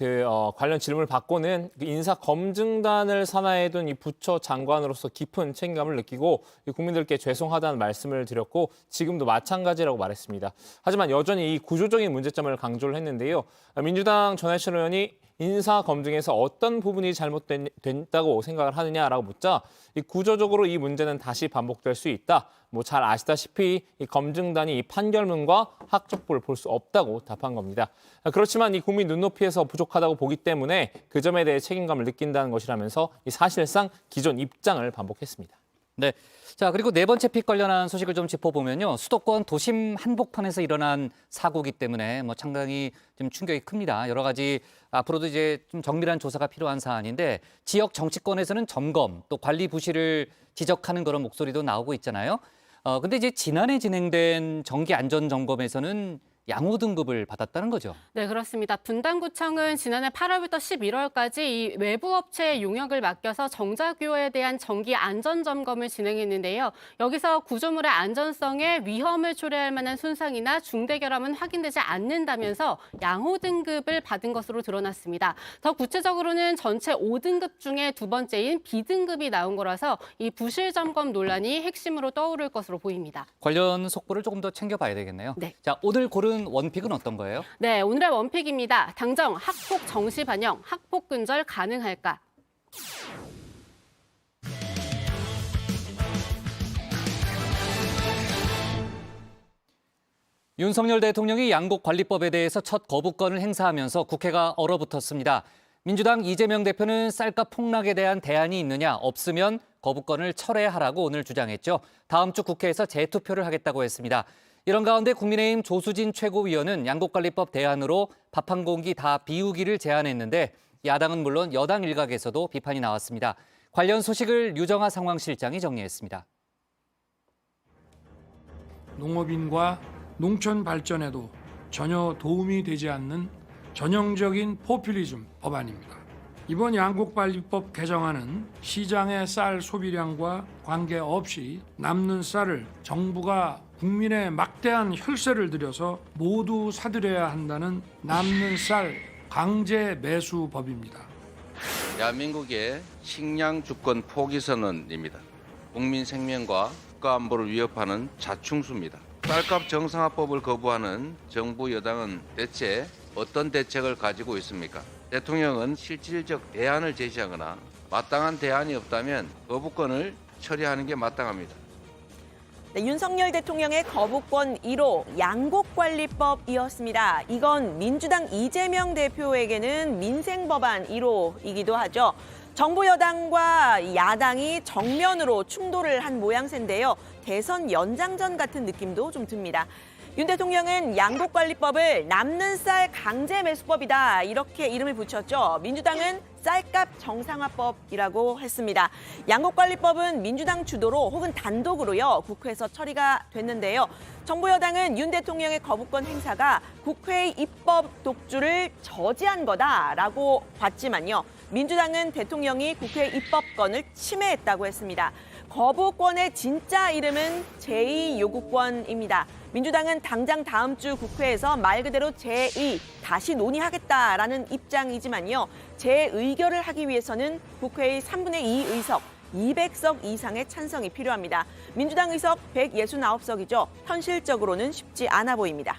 관련 질문을 받고는 인사 검증단을 산하해둔 이 부처 장관으로서 깊은 책임감을 느끼고 국민들께 죄송하다는 말씀을 드렸고 지금도 마찬가지라고 말했습니다. 하지만 여전히 이 구조적인 문제점을 강조를 했는데요. 민주당 전해철 의원이 인사 검증에서 어떤 부분이 잘못됐다고 생각을 하느냐라고 묻자 구조적으로 이 문제는 다시 반복될 수 있다. 잘 아시다시피 이 검증단이 이 판결문과 학적부를 볼 수 없다고 답한 겁니다. 그렇지만 이 국민 눈높이에서 부족하다고 보기 때문에 그 점에 대해 책임감을 느낀다는 것이라면서 사실상 기존 입장을 반복했습니다. 네. 자, 그리고 네 번째 픽 관련한 소식을 좀 짚어보면요. 수도권 도심 한복판에서 일어난 사고기 때문에 상당히 좀 충격이 큽니다. 여러 가지 앞으로도 이제 좀 정밀한 조사가 필요한 사안인데 지역 정치권에서는 점검 또 관리 부실을 지적하는 그런 목소리도 나오고 있잖아요. 근데 이제 지난해 진행된 정기 안전 점검에서는 양호 등급을 받았다는 거죠. 네, 그렇습니다. 분당구청은 지난해 8월부터 11월까지 이 외부 업체의 용역을 맡겨서 정자규모에 대한 정기 안전 점검을 진행했는데요. 여기서 구조물의 안전성에 위험을 초래할 만한 손상이나 중대 결함은 확인되지 않는다면서 양호 등급을 받은 것으로 드러났습니다. 더 구체적으로는 전체 5등급 중에 두 번째인 B등급이 나온 거라서 이 부실 점검 논란이 핵심으로 떠오를 것으로 보입니다. 관련 속보를 조금 더 챙겨봐야 되겠네요. 네. 자, 오늘 고른 원픽은 어떤 거예요? 네, 오늘의 원픽입니다. 당정 학폭 정시 반영, 학폭 근절 가능할까? 윤석열 대통령이 양곡관리법에 대해서 첫 거부권을 행사하면서 국회가 얼어붙었습니다. 민주당 이재명 대표는 쌀값 폭락에 대한 대안이 있느냐, 없으면 거부권을 철회하라고 오늘 주장했죠. 다음 주 국회에서 재투표를 하겠다고 했습니다. 이런 가운데 국민의힘 조수진 최고위원은 양곡관리법 대안으로 밥 한 공기 다 비우기를 제안했는데 야당은 물론 여당 일각에서도 비판이 나왔습니다. 관련 소식을 유정아 상황실장이 정리했습니다. 농업인과 농촌 발전에도 전혀 도움이 되지 않는 전형적인 포퓰리즘 법안입니다. 이번 양곡관리법 개정안은 시장의 쌀 소비량과 관계없이 남는 쌀을 정부가 국민의 막대한 혈세를 들여서 모두 사들여야 한다는 남는 쌀 강제 매수법입니다. 대한민국의 식량 주권 포기 선언입니다. 국민 생명과 국가 안보를 위협하는 자충수입니다. 쌀값 정상화법을 거부하는 정부 여당은 대체 어떤 대책을 가지고 있습니까? 대통령은 실질적 대안을 제시하거나 마땅한 대안이 없다면 거부권을 처리하는 게 마땅합니다. 네, 윤석열 대통령의 거부권 1호 양곡관리법이었습니다. 이건 민주당 이재명 대표에게는 민생법안 1호이기도 하죠. 정부 여당과 야당이 정면으로 충돌을 한 모양새인데요. 대선 연장전 같은 느낌도 좀 듭니다. 윤 대통령은 양곡관리법을 남는 쌀 강제 매수법이다 이렇게 이름을 붙였죠. 민주당은 쌀값 정상화법이라고 했습니다. 양곡관리법은 민주당 주도로 혹은 단독으로요 국회에서 처리가 됐는데요. 정부 여당은 윤 대통령의 거부권 행사가 국회의 입법 독주를 저지한 거다라고 봤지만요. 민주당은 대통령이 국회의 입법권을 침해했다고 했습니다. 거부권의 진짜 이름은 제2요구권입니다. 민주당은 당장 다음 주 국회에서 말 그대로 제2 다시 논의하겠다라는 입장이지만요. 재의결을 하기 위해서는 국회의 3분의 2 의석 200석 이상의 찬성이 필요합니다. 민주당 의석 169석이죠. 현실적으로는 쉽지 않아 보입니다.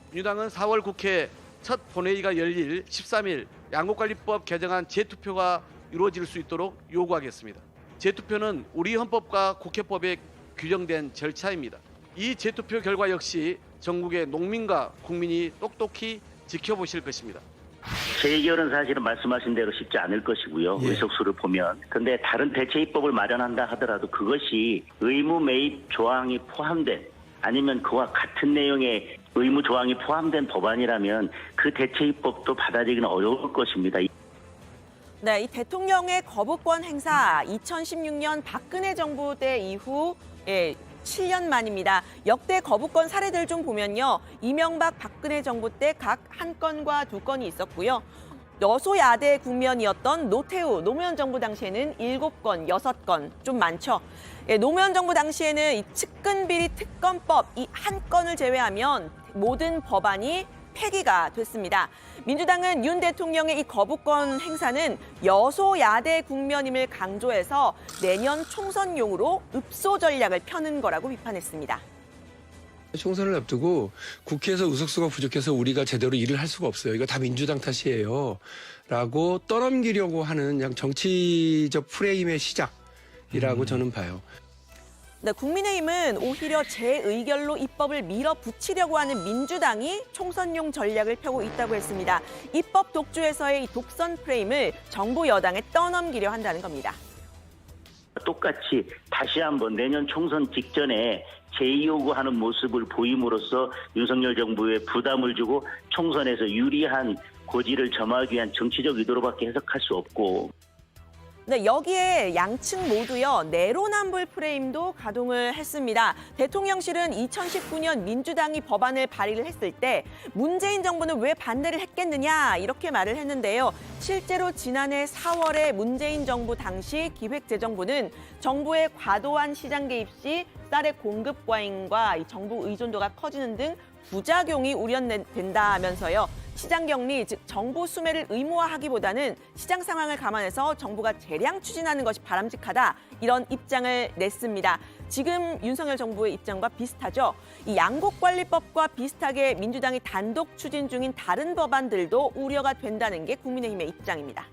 민주당은 4월 국회 첫 본회의가 열릴 13일 양곡관리법 개정안 재투표가 이루어질 수 있도록 요구하겠습니다. 재투표는 우리 헌법과 국회법에 규정된 절차입니다. 이 재투표 결과 역시 전국의 농민과 국민이 똑똑히 지켜보실 것입니다. 재의결은 사실은 말씀하신 대로 쉽지 않을 것이고요. 의석수를 보면. 그런데 다른 대체 입법을 마련한다 하더라도 그것이 의무 매입 조항이 포함된 아니면 그와 같은 내용의 의무 조항이 포함된 법안이라면 그 대체 입법도 받아들이기는 어려울 것입니다. 네, 이 대통령의 거부권 행사 2016년 박근혜 정부 때 이후 7년 만입니다. 역대 거부권 사례들 좀 보면요. 이명박 박근혜 정부 때 각 한 건과 두 건이 있었고요. 여소야대 국면이었던 노무현 정부 당시에는 7건, 6건 좀 많죠. 노무현 정부 당시에는 이 측근비리 특검법 이 한 건을 제외하면 모든 법안이 폐기가 됐습니다. 민주당은 윤 대통령의 이 거부권 행사는 여소야대 국면임을 강조해서 내년 총선용으로 읍소 전략을 펴는 거라고 비판했습니다. 총선을 앞두고 국회에서 의석수가 부족해서 우리가 제대로 일을 할 수가 없어요. 이거 다 민주당 탓이에요. 라고 떠넘기려고 하는 그냥 정치적 프레임의 시작이라고 저는 봐요. 네, 국민의힘은 오히려 재의결로 입법을 밀어붙이려고 하는 민주당이 총선용 전략을 펴고 있다고 했습니다. 입법 독주에서의 이 독선 프레임을 정부 여당에 떠넘기려 한다는 겁니다. 똑같이 다시 한번 내년 총선 직전에 재요구하는 모습을 보임으로써 윤석열 정부에 부담을 주고 총선에서 유리한 고지를 점하기 위한 정치적 의도로밖에 해석할 수 없고. 네, 여기에 양측 모두요 내로남불 프레임도 가동을 했습니다. 대통령실은 2019년 민주당이 법안을 발의를 했을 때 문재인 정부는 왜 반대를 했겠느냐 이렇게 말을 했는데요. 실제로 지난해 4월에 문재인 정부 당시 기획재정부는 정부의 과도한 시장 개입 시 쌀의 공급 과잉과 정부 의존도가 커지는 등 부작용이 우려된다면서요. 시장 격리, 즉 정부 수매를 의무화하기보다는 시장 상황을 감안해서 정부가 재량 추진하는 것이 바람직하다 이런 입장을 냈습니다. 지금 윤석열 정부의 입장과 비슷하죠. 이 양곡관리법과 비슷하게 민주당이 단독 추진 중인 다른 법안들도 우려가 된다는 게 국민의힘의 입장입니다.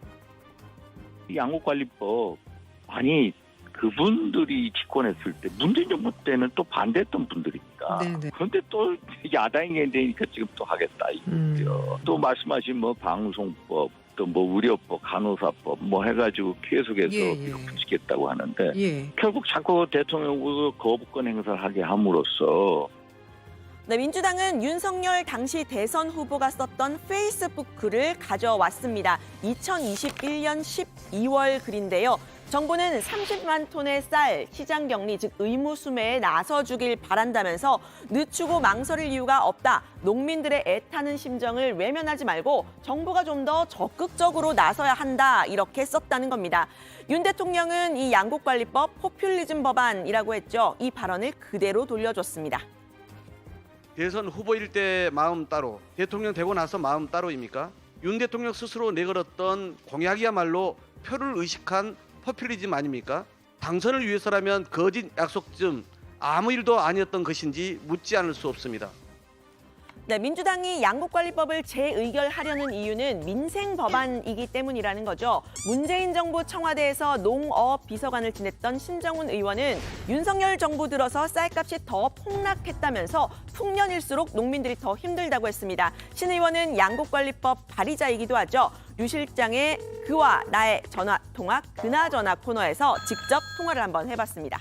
양곡관리법 아니 그분들이 집권했을 때 문재인 정부 때는 또 반대했던 분들입니다. 네네. 그런데 또 야당이 되니까 지금 또 하겠다 이거죠. 또 말씀하신 뭐 방송법, 또 뭐 의료법, 간호사법 뭐 해가지고 계속해서 밀어붙이겠다고 하는데 결국 자꾸 대통령으로 거부권 행사를 하게 함으로써. 네, 민주당은 윤석열 당시 대선 후보가 썼던 페이스북 글을 가져왔습니다. 2021년 12월 글인데요. 정부는 30만 톤의 쌀 시장 격리, 즉 의무 수매에 나서주길 바란다면서 늦추고 망설일 이유가 없다. 농민들의 애타는 심정을 외면하지 말고 정부가 좀 더 적극적으로 나서야 한다. 이렇게 썼다는 겁니다. 윤 대통령은 이 양곡관리법 포퓰리즘 법안이라고 했죠. 이 발언을 그대로 돌려줬습니다. 대선 후보일 때 마음 따로, 대통령 되고 나서 마음 따로입니까? 윤 대통령 스스로 내걸었던 공약이야말로 표를 의식한 포퓰리즘 아닙니까? 당선을 위해서라면 거짓 약속쯤 아무 일도 아니었던 것인지 묻지 않을 수 없습니다. 네, 민주당이 양곡관리법을 재의결하려는 이유는 민생 법안이기 때문이라는 거죠. 문재인 정부 청와대에서 농업 비서관을 지냈던 신정훈 의원은 윤석열 정부 들어서 쌀값이 더 폭락했다면서 풍년일수록 농민들이 더 힘들다고 했습니다. 신 의원은 양곡관리법 발의자이기도 하죠. 유 실장의 그와 나의 전화통화 그나저나 코너에서 직접 통화를 한번 해봤습니다.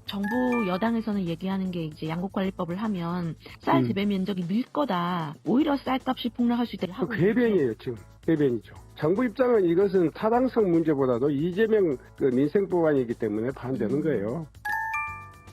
정부 여당에서는 얘기하는 게 이제 양곡관리법을 하면 쌀 재배 면적이 늘 거다. 오히려 쌀값이 폭락할 수 있다고 하고 궤변이에요, 지금. 궤변이죠. 정부 입장은 이것은 타당성 문제보다도 이재명 민생 법안이기 때문에 반대하는 거예요.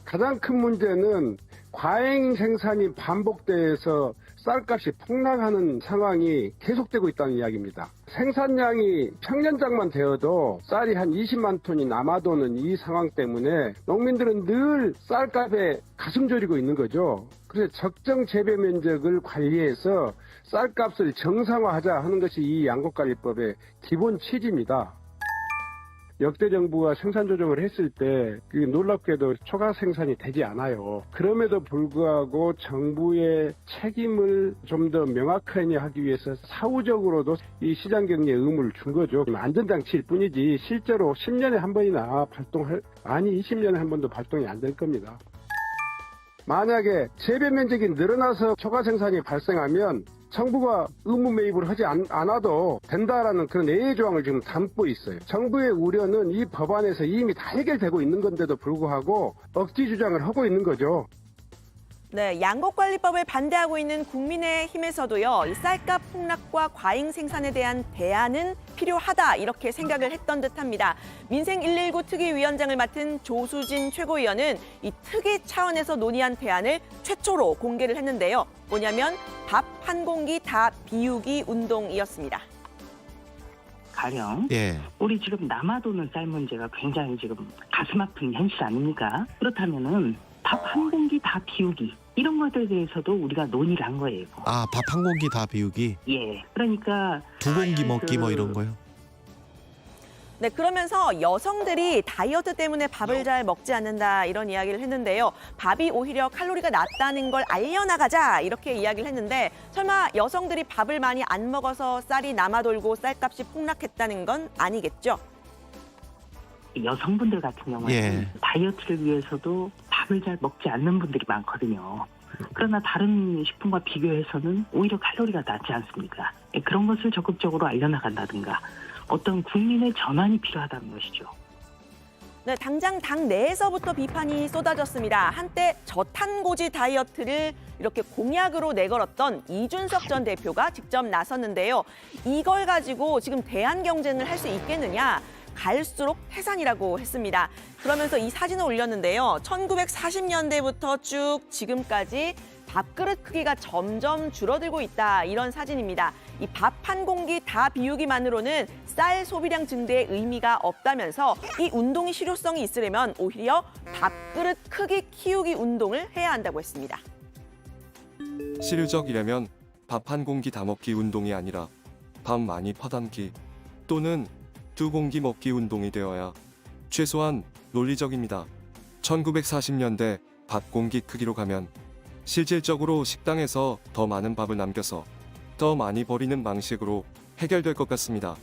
가장 큰 문제는 과잉 생산이 반복돼서 쌀값이 폭락하는 상황이 계속되고 있다는 이야기입니다. 생산량이 평년장만 되어도 쌀이 한 20만 톤이 남아도는 이 상황 때문에 농민들은 늘 쌀값에 가슴 졸이고 있는 거죠. 그래서 적정 재배 면적을 관리해서 쌀값을 정상화하자 하는 것이 이 양곡관리법의 기본 취지입니다. 역대 정부가 생산 조정을 했을 때 놀랍게도 초과 생산이 되지 않아요. 그럼에도 불구하고 정부의 책임을 좀 더 명확하게 하기 위해서 사후적으로도 이 시장 격리에 의무를 준 거죠. 안전장치일 뿐이지 실제로 10년에 한 번이나 20년에 한 번도 발동이 안 될 겁니다. 만약에 재배 면적이 늘어나서 초과 생산이 발생하면 정부가 의무 매입을 하지 않아도 된다라는 그런 예외 조항을 지금 담고 있어요. 정부의 우려는 이 법안에서 이미 다 해결되고 있는 건데도 불구하고 억지 주장을 하고 있는 거죠. 네, 양곡관리법을 반대하고 있는 국민의힘에서도요, 이 쌀값 폭락과 과잉 생산에 대한 대안은 필요하다 이렇게 생각을 했던 듯합니다. 민생 119 특위위원장을 맡은 조수진 최고위원은 이 특위 차원에서 논의한 대안을 최초로 공개를 했는데요. 뭐냐면 밥 한 공기 다 비우기 운동이었습니다. 가령 우리 지금 남아도는 쌀 문제가 굉장히 지금 가슴 아픈 현실 아닙니까? 그렇다면은 밥 한 공기 다 비우기 이런 것들에 대해서도 우리가 논의를 한 거예요. 아, 밥 한 공기 다 비우기? 예. 그러니까 2공기 먹기 뭐 이런 거요? 네, 그러면서 여성들이 다이어트 때문에 밥을 잘 먹지 않는다 이런 이야기를 했는데요. 밥이 오히려 칼로리가 낮다는 걸 알려나가자 이렇게 이야기를 했는데 설마 여성들이 밥을 많이 안 먹어서 쌀이 남아돌고 쌀값이 폭락했다는 건 아니겠죠? 여성분들 같은 경우에는 다이어트를 위해서도 밥을 잘 먹지 않는 분들이 많거든요. 그러나 다른 식품과 비교해서는 오히려 칼로리가 낮지 않습니까? 그런 것을 적극적으로 알려나간다든가 어떤 국민의 전환이 필요하다는 것이죠. 네, 당장 당 내에서부터 비판이 쏟아졌습니다. 한때 저탄고지 다이어트를 이렇게 공약으로 내걸었던 이준석 전 대표가 직접 나섰는데요. 이걸 가지고 지금 대안 경쟁을 할 수 있겠느냐? 갈수록 태산이라고 했습니다. 그러면서 이 사진을 올렸는데요. 1940년대부터 쭉 지금까지 밥그릇 크기가 점점 줄어들고 있다. 이런 사진입니다. 이 밥 한 공기 다 비우기만으로는 쌀 소비량 증대에 의미가 없다면서 이 운동이 실효성이 있으려면 오히려 밥그릇 크기 키우기 운동을 해야 한다고 했습니다. 실효적이려면 밥 한 공기 다 먹기 운동이 아니라 밥 많이 퍼담기 또는 2공기 먹기 운동이 되어야 최소한 논리적입니다. 1940년대 밥 공기 크기로 가면 실질적으로 식당에서 더 많은 밥을 남겨서 더 많이 버리는 방식으로 해결될 것 같습니다.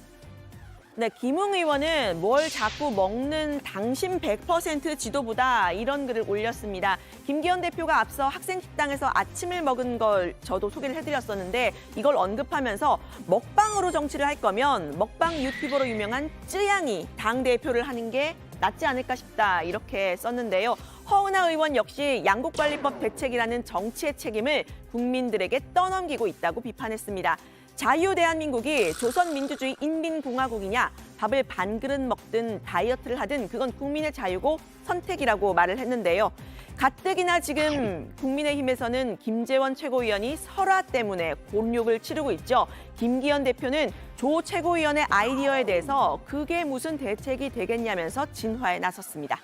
네, 김웅 의원은 뭘 자꾸 먹는 당신 100% 지도부다 이런 글을 올렸습니다. 김기현 대표가 앞서 학생 식당에서 아침을 먹은 걸 저도 소개를 해드렸었는데 이걸 언급하면서 먹방으로 정치를 할 거면 먹방 유튜버로 유명한 쯔양이 당대표를 하는 게 낫지 않을까 싶다 이렇게 썼는데요. 허은하 의원 역시 양곡관리법 대책이라는 정치의 책임을 국민들에게 떠넘기고 있다고 비판했습니다. 자유대한민국이 조선민주주의 인민공화국이냐, 밥을 반 그릇 먹든 다이어트를 하든 그건 국민의 자유고 선택이라고 말을 했는데요. 가뜩이나 지금 국민의힘에서는 김재원 최고위원이 설화 때문에 곤욕을 치르고 있죠. 김기현 대표는 조 최고위원의 아이디어에 대해서 그게 무슨 대책이 되겠냐면서 진화에 나섰습니다.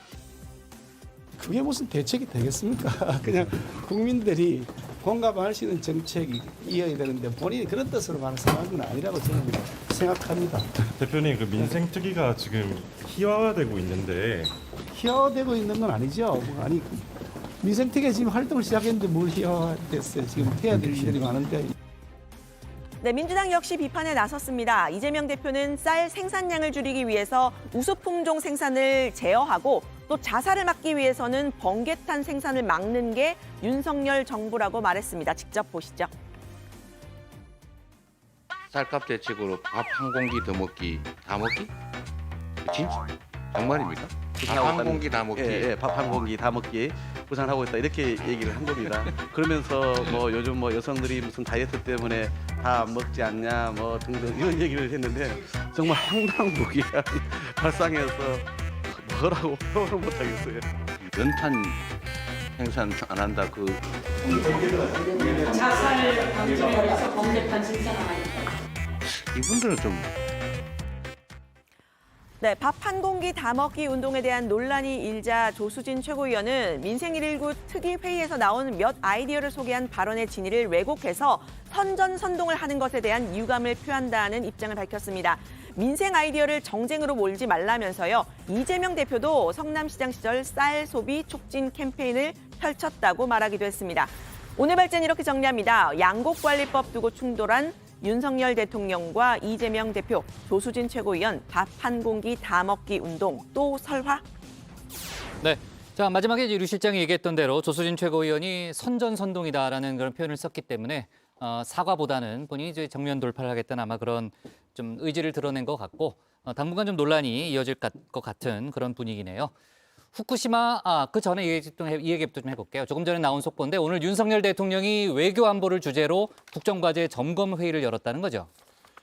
그게 무슨 대책이 되겠습니까? 그냥 국민들이 공감할 수 있는 정책이 이어야 되는데 본인이 그런 뜻으로 말씀한 건 아니라고 저는 생각합니다. 대표님, 그 민생특위가 지금 희화화되고 있는데 희화화되고 있는 건 아니죠. 아니 민생특위가 지금 활동을 시작했는데 뭘 희화화됐어요. 지금 해야 될 일들이 많은데. 네, 민주당 역시 비판에 나섰습니다. 이재명 대표는 쌀 생산량을 줄이기 위해서 우수품종 생산을 제어하고 또 자살을 막기 위해서는 번개탄 생산을 막는 게 윤석열 정부라고 말했습니다. 직접 보시죠. 쌀값 대책으로 밥 한 공기 더 먹기, 다 먹기? 진짜 정말입니까? 밥 한 공기 다 먹기. 예, 밥 한 공기 다 먹기 구상하고 있다 이렇게 얘기를 한 겁니다. 그러면서 뭐 요즘 뭐 여성들이 무슨 다이어트 때문에 다 먹지 않냐 뭐 등등 이런 얘기를 했는데 정말 황당무계한 발상해서 뭐라고 표현을 못하겠어요. 연탄 생산 안 한다 그 자살 방지를 위해서 번개탄 생산하니까. 이분들은 좀 네, 밥 한 공기 다 먹기 운동에 대한 논란이 일자 조수진 최고위원은 민생119 특위 회의에서 나온 몇 아이디어를 소개한 발언의 진위를 왜곡해서 선전선동을 하는 것에 대한 유감을 표한다는 입장을 밝혔습니다. 민생 아이디어를 정쟁으로 몰지 말라면서요. 이재명 대표도 성남시장 시절 쌀 소비 촉진 캠페인을 펼쳤다고 말하기도 했습니다. 오늘 발제는 이렇게 정리합니다. 양곡관리법 두고 충돌한 윤석열 대통령과 이재명 대표, 조수진 최고위원 밥 한 공기 다 먹기 운동 또 설화? 네. 자, 마지막에 이제 류 실장이 얘기했던 대로 조수진 최고위원이 선전선동이다라는 그런 표현을 썼기 때문에 사과보다는 본인이 이제 정면 돌파를 하겠다는 아마 그런 좀 의지를 드러낸 것 같고 당분간 좀 논란이 이어질 것 같은 그런 분위기네요. 후쿠시마, 그 전에 이 얘기부터 좀 해볼게요. 조금 전에 나온 속보인데 오늘 윤석열 대통령이 외교 안보를 주제로 국정과제 점검 회의를 열었다는 거죠.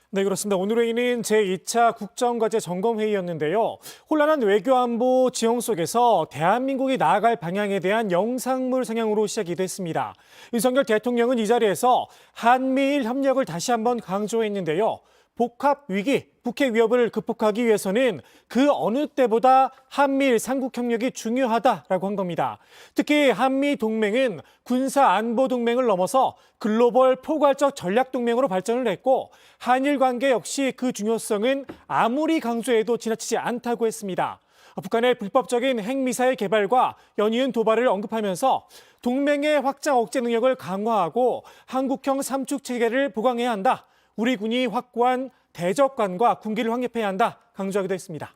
네, 그렇습니다. 오늘 회의는 제2차 국정과제 점검회의였는데요. 혼란한 외교안보 지형 속에서 대한민국이 나아갈 방향에 대한 영상물 상향으로 시작이 됐습니다. 윤석열 대통령은 이 자리에서 한미일 협력을 다시 한번 강조했는데요. 복합 위기, 북핵 위협을 극복하기 위해서는 그 어느 때보다 한미일 삼국 협력이 중요하다라고 한 겁니다. 특히 한미 동맹은 군사 안보 동맹을 넘어서 글로벌 포괄적 전략 동맹으로 발전을 했고 한일 관계 역시 그 중요성은 아무리 강조해도 지나치지 않다고 했습니다. 북한의 불법적인 핵미사일 개발과 연이은 도발을 언급하면서 동맹의 확장 억제 능력을 강화하고 한국형 삼축 체계를 보강해야 한다. 우리 군이 확고한 대적관과 군기를 확립해야 한다 강조하기도 했습니다.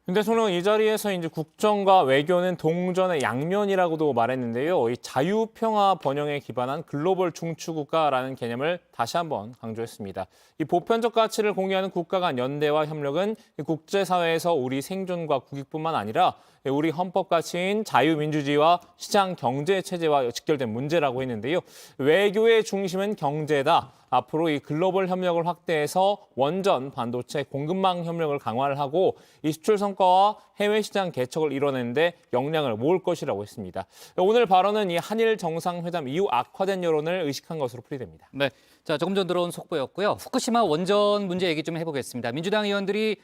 윤 대통령은 이 자리에서 이제 국정과 외교는 동전의 양면이라고도 말했는데요. 이 자유평화 번영에 기반한 글로벌 중추국가라는 개념을 다시 한번 강조했습니다. 이 보편적 가치를 공유하는 국가 간 연대와 협력은 국제사회에서 우리 생존과 국익뿐만 아니라 우리 헌법 가치인 자유민주주의와 시장 경제 체제와 직결된 문제라고 했는데요. 외교의 중심은 경제다. 앞으로 이 글로벌 협력을 확대해서 원전, 반도체, 공급망 협력을 강화를 하고 이 수출 성과와 해외 시장 개척을 이뤄내는 데 역량을 모을 것이라고 했습니다. 오늘 발언은 이 한일 정상회담 이후 악화된 여론을 의식한 것으로 풀이됩니다. 네, 자 조금 전 들어온 속보였고요. 후쿠시마 원전 문제 얘기 좀 해보겠습니다. 민주당 의원들이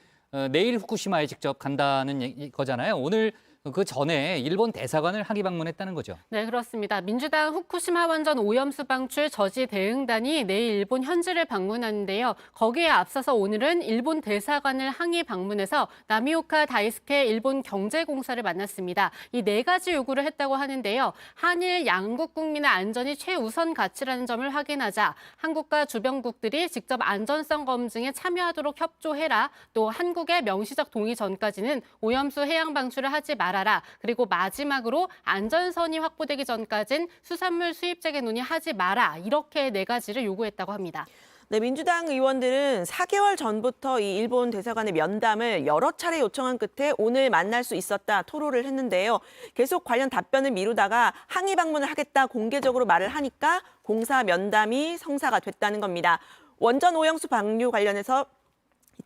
내일 후쿠시마에 직접 간다는 거잖아요. 오늘 그 전에 일본 대사관을 항의 방문했다는 거죠. 네, 그렇습니다. 민주당 후쿠시마 원전 오염수 방출 저지 대응단이 내일 일본 현지를 방문하는데요. 거기에 앞서서 오늘은 일본 대사관을 항의 방문해서 나미오카 다이스케 일본 경제공사를 만났습니다. 이 4가지 요구를 했다고 하는데요. 한일 양국 국민의 안전이 최우선 가치라는 점을 확인하자 한국과 주변국들이 직접 안전성 검증에 참여하도록 협조해라. 또 한국의 명시적 동의 전까지는 오염수 해양 방출을 하지 말아라. 그리고 마지막으로 안전선이 확보되기 전까진 수산물 수입 재개 논의하지 마라. 이렇게 4가지를 요구했다고 합니다. 네, 민주당 의원들은 4개월 전부터 이 일본 대사관의 면담을 여러 차례 요청한 끝에 오늘 만날 수 있었다 토로를 했는데요. 계속 관련 답변을 미루다가 항의 방문을 하겠다 공개적으로 말을 하니까 공사 면담이 성사가 됐다는 겁니다. 원전 오염수 방류 관련해서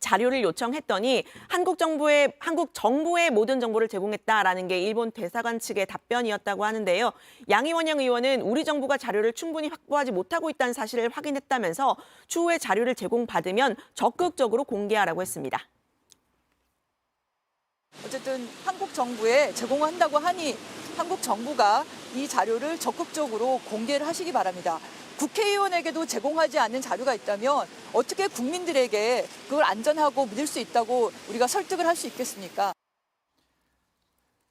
자료를 요청했더니 한국 정부의 모든 정보를 제공했다라는 게 일본 대사관 측의 답변이었다고 하는데요. 양이원영 의원은 우리 정부가 자료를 충분히 확보하지 못하고 있다는 사실을 확인했다면서 추후에 자료를 제공받으면 적극적으로 공개하라고 했습니다. 어쨌든 한국 정부에 제공한다고 하니 한국 정부가 이 자료를 적극적으로 공개를 하시기 바랍니다. 국회의원에게도 제공하지 않는 자료가 있다면 어떻게 국민들에게 그걸 안전하고 믿을 수 있다고 우리가 설득을 할 수 있겠습니까?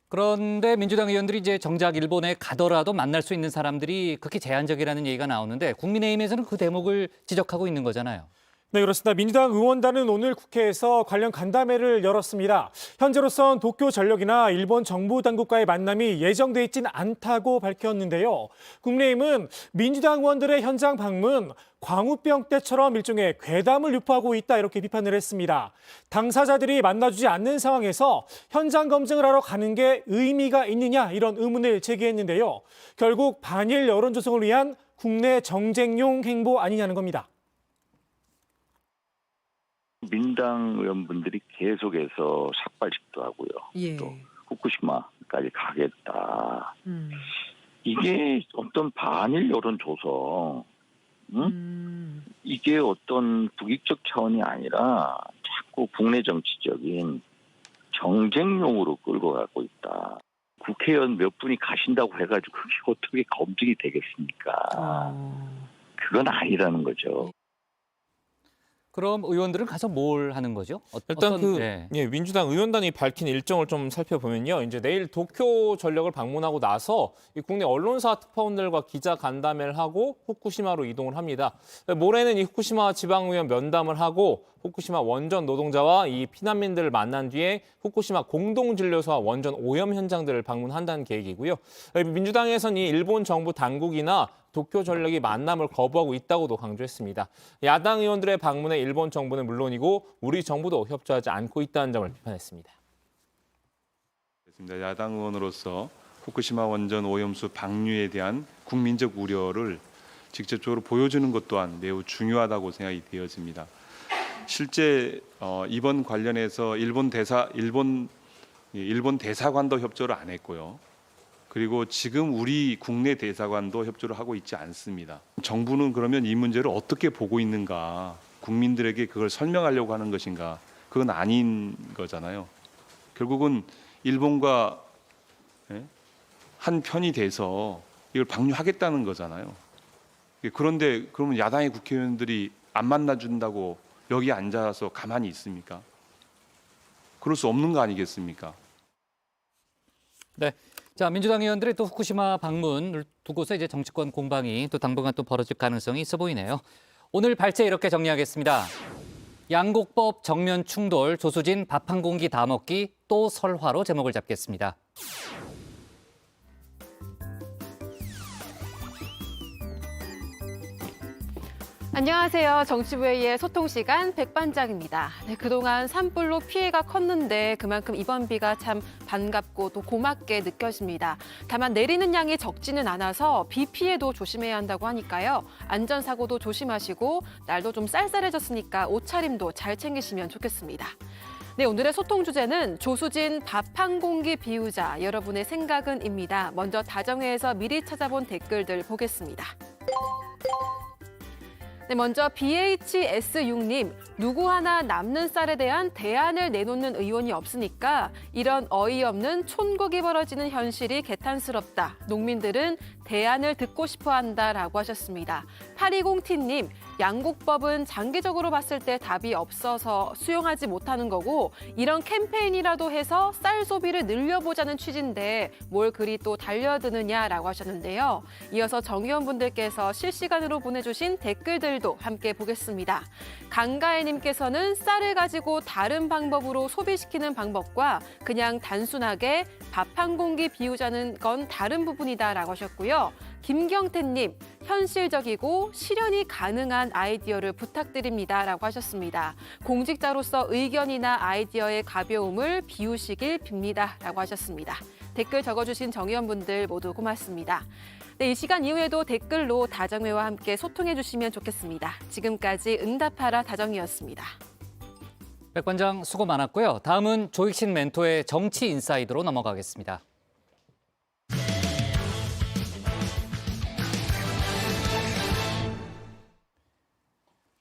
그런데 민주당 의원들이 이제 정작 일본에 가더라도 만날 수 있는 사람들이 그렇게 제한적이라는 얘기가 나오는데 국민의힘에서는 그 대목을 지적하고 있는 거잖아요. 네, 그렇습니다. 민주당 의원단은 오늘 국회에서 관련 간담회를 열었습니다. 현재로선 도쿄전력이나 일본 정부 당국과의 만남이 예정돼 있지는 않다고 밝혔는데요. 국민의힘은 민주당 의원들의 현장 방문, 광우병 때처럼 일종의 괴담을 유포하고 있다 이렇게 비판을 했습니다. 당사자들이 만나주지 않는 상황에서 현장 검증을 하러 가는 게 의미가 있느냐 이런 의문을 제기했는데요. 결국 반일 여론 조성을 위한 국내 정쟁용 행보 아니냐는 겁니다. 민당 의원분들이 계속해서 삭발식도 하고요. 또 후쿠시마까지 가겠다. 이게 어떤 반일 여론 조성, 이게 어떤 국익적 차원이 아니라 자꾸 국내 정치적인 정쟁용으로 끌고 가고 있다. 국회의원 몇 분이 가신다고 해가지고 그게 어떻게 검증이 되겠습니까? 그건 아니라는 거죠. 그럼 의원들은 가서 뭘 하는 거죠? 일단 민주당 의원단이 밝힌 일정을 좀 살펴보면요. 이제 내일 도쿄 전력을 방문하고 나서 이 국내 언론사 특파원들과 기자 간담회를 하고 후쿠시마로 이동을 합니다. 모레는 이 후쿠시마 지방의원 면담을 하고 후쿠시마 원전 노동자와 이 피난민들을 만난 뒤에 후쿠시마 공동진료소와 원전 오염 현장들을 방문한다는 계획이고요. 민주당에서는 이 일본 정부 당국이나 도쿄 전력이 만남을 거부하고 있다고도 강조했습니다. 야당 의원들의 방문에 일본 정부는 물론이고 우리 정부도 협조하지 않고 있다는 점을 비판했습니다. 야당 의원으로서 후쿠시마 원전 오염수 방류에 대한 국민적 우려를 직접적으로 보여주는 것 또한 매우 중요하다고 생각이 되어집니다. 실제 이번 관련해서 일본 대사관도 협조를 안 했고요. 그리고 지금 우리 국내 대사관도 협조를 하고 있지 않습니다. 정부는 그러면 이 문제를 어떻게 보고 있는가, 국민들에게 그걸 설명하려고 하는 것인가, 그건 아닌 거잖아요. 결국은 일본과 한 편이 돼서 이걸 방류하겠다는 거잖아요. 그런데 그러면 야당의 국회의원들이 안 만나준다고 여기 앉아서 가만히 있습니까? 그럴 수 없는 거 아니겠습니까? 네. 자, 민주당 의원들의 또 후쿠시마 방문을 두고서 이제 정치권 공방이 또 당분간 또 벌어질 가능성이 있어 보이네요. 오늘 발제 이렇게 정리하겠습니다. 양곡법 정면 충돌, 조수진 밥 한 공기 다 먹기 또 설화로 제목을 잡겠습니다. 안녕하세요. 정치부회의의 소통시간 백반장입니다. 네, 그동안 산불로 피해가 컸는데 그만큼 이번 비가 참 반갑고 또 고맙게 느껴집니다. 다만 내리는 양이 적지는 않아서 비 피해도 조심해야 한다고 하니까요. 안전사고도 조심하시고 날도 좀 쌀쌀해졌으니까 옷차림도 잘 챙기시면 좋겠습니다. 네, 오늘의 소통 주제는 조수진 밥 한 공기 비우자 여러분의 생각은입니다. 먼저 다정회에서 미리 찾아본 댓글들 보겠습니다. 네, 먼저 BHS6님, 누구 하나 남는 쌀에 대한 대안을 내놓는 의원이 없으니까 이런 어이없는 촌곡이 벌어지는 현실이 개탄스럽다. 농민들은 대안을 듣고 싶어 한다라고 하셨습니다. 820T님, 양곡법은 장기적으로 봤을 때 답이 없어서 수용하지 못하는 거고 이런 캠페인이라도 해서 쌀 소비를 늘려보자는 취지인데 뭘 그리 또 달려드느냐라고 하셨는데요. 이어서 정 의원분들께서 실시간으로 보내주신 댓글들도 함께 보겠습니다. 강가혜님께서는 쌀을 가지고 다른 방법으로 소비시키는 방법과 그냥 단순하게 밥 한 공기 비우자는 건 다른 부분이다라고 하셨고요. 김경태님, 현실적이고 실현이 가능한 아이디어를 부탁드립니다라고 하셨습니다. 공직자로서 의견이나 아이디어의 가벼움을 비우시길 빕니다라고 하셨습니다. 댓글 적어주신 정 의원분들 모두 고맙습니다. 네, 이 시간 이후에도 댓글로 다정회와 함께 소통해 주시면 좋겠습니다. 지금까지 응답하라 다정이었습니다. 백반장 수고 많았고요. 다음은 조익신 멘토의 정치 인사이드로 넘어가겠습니다.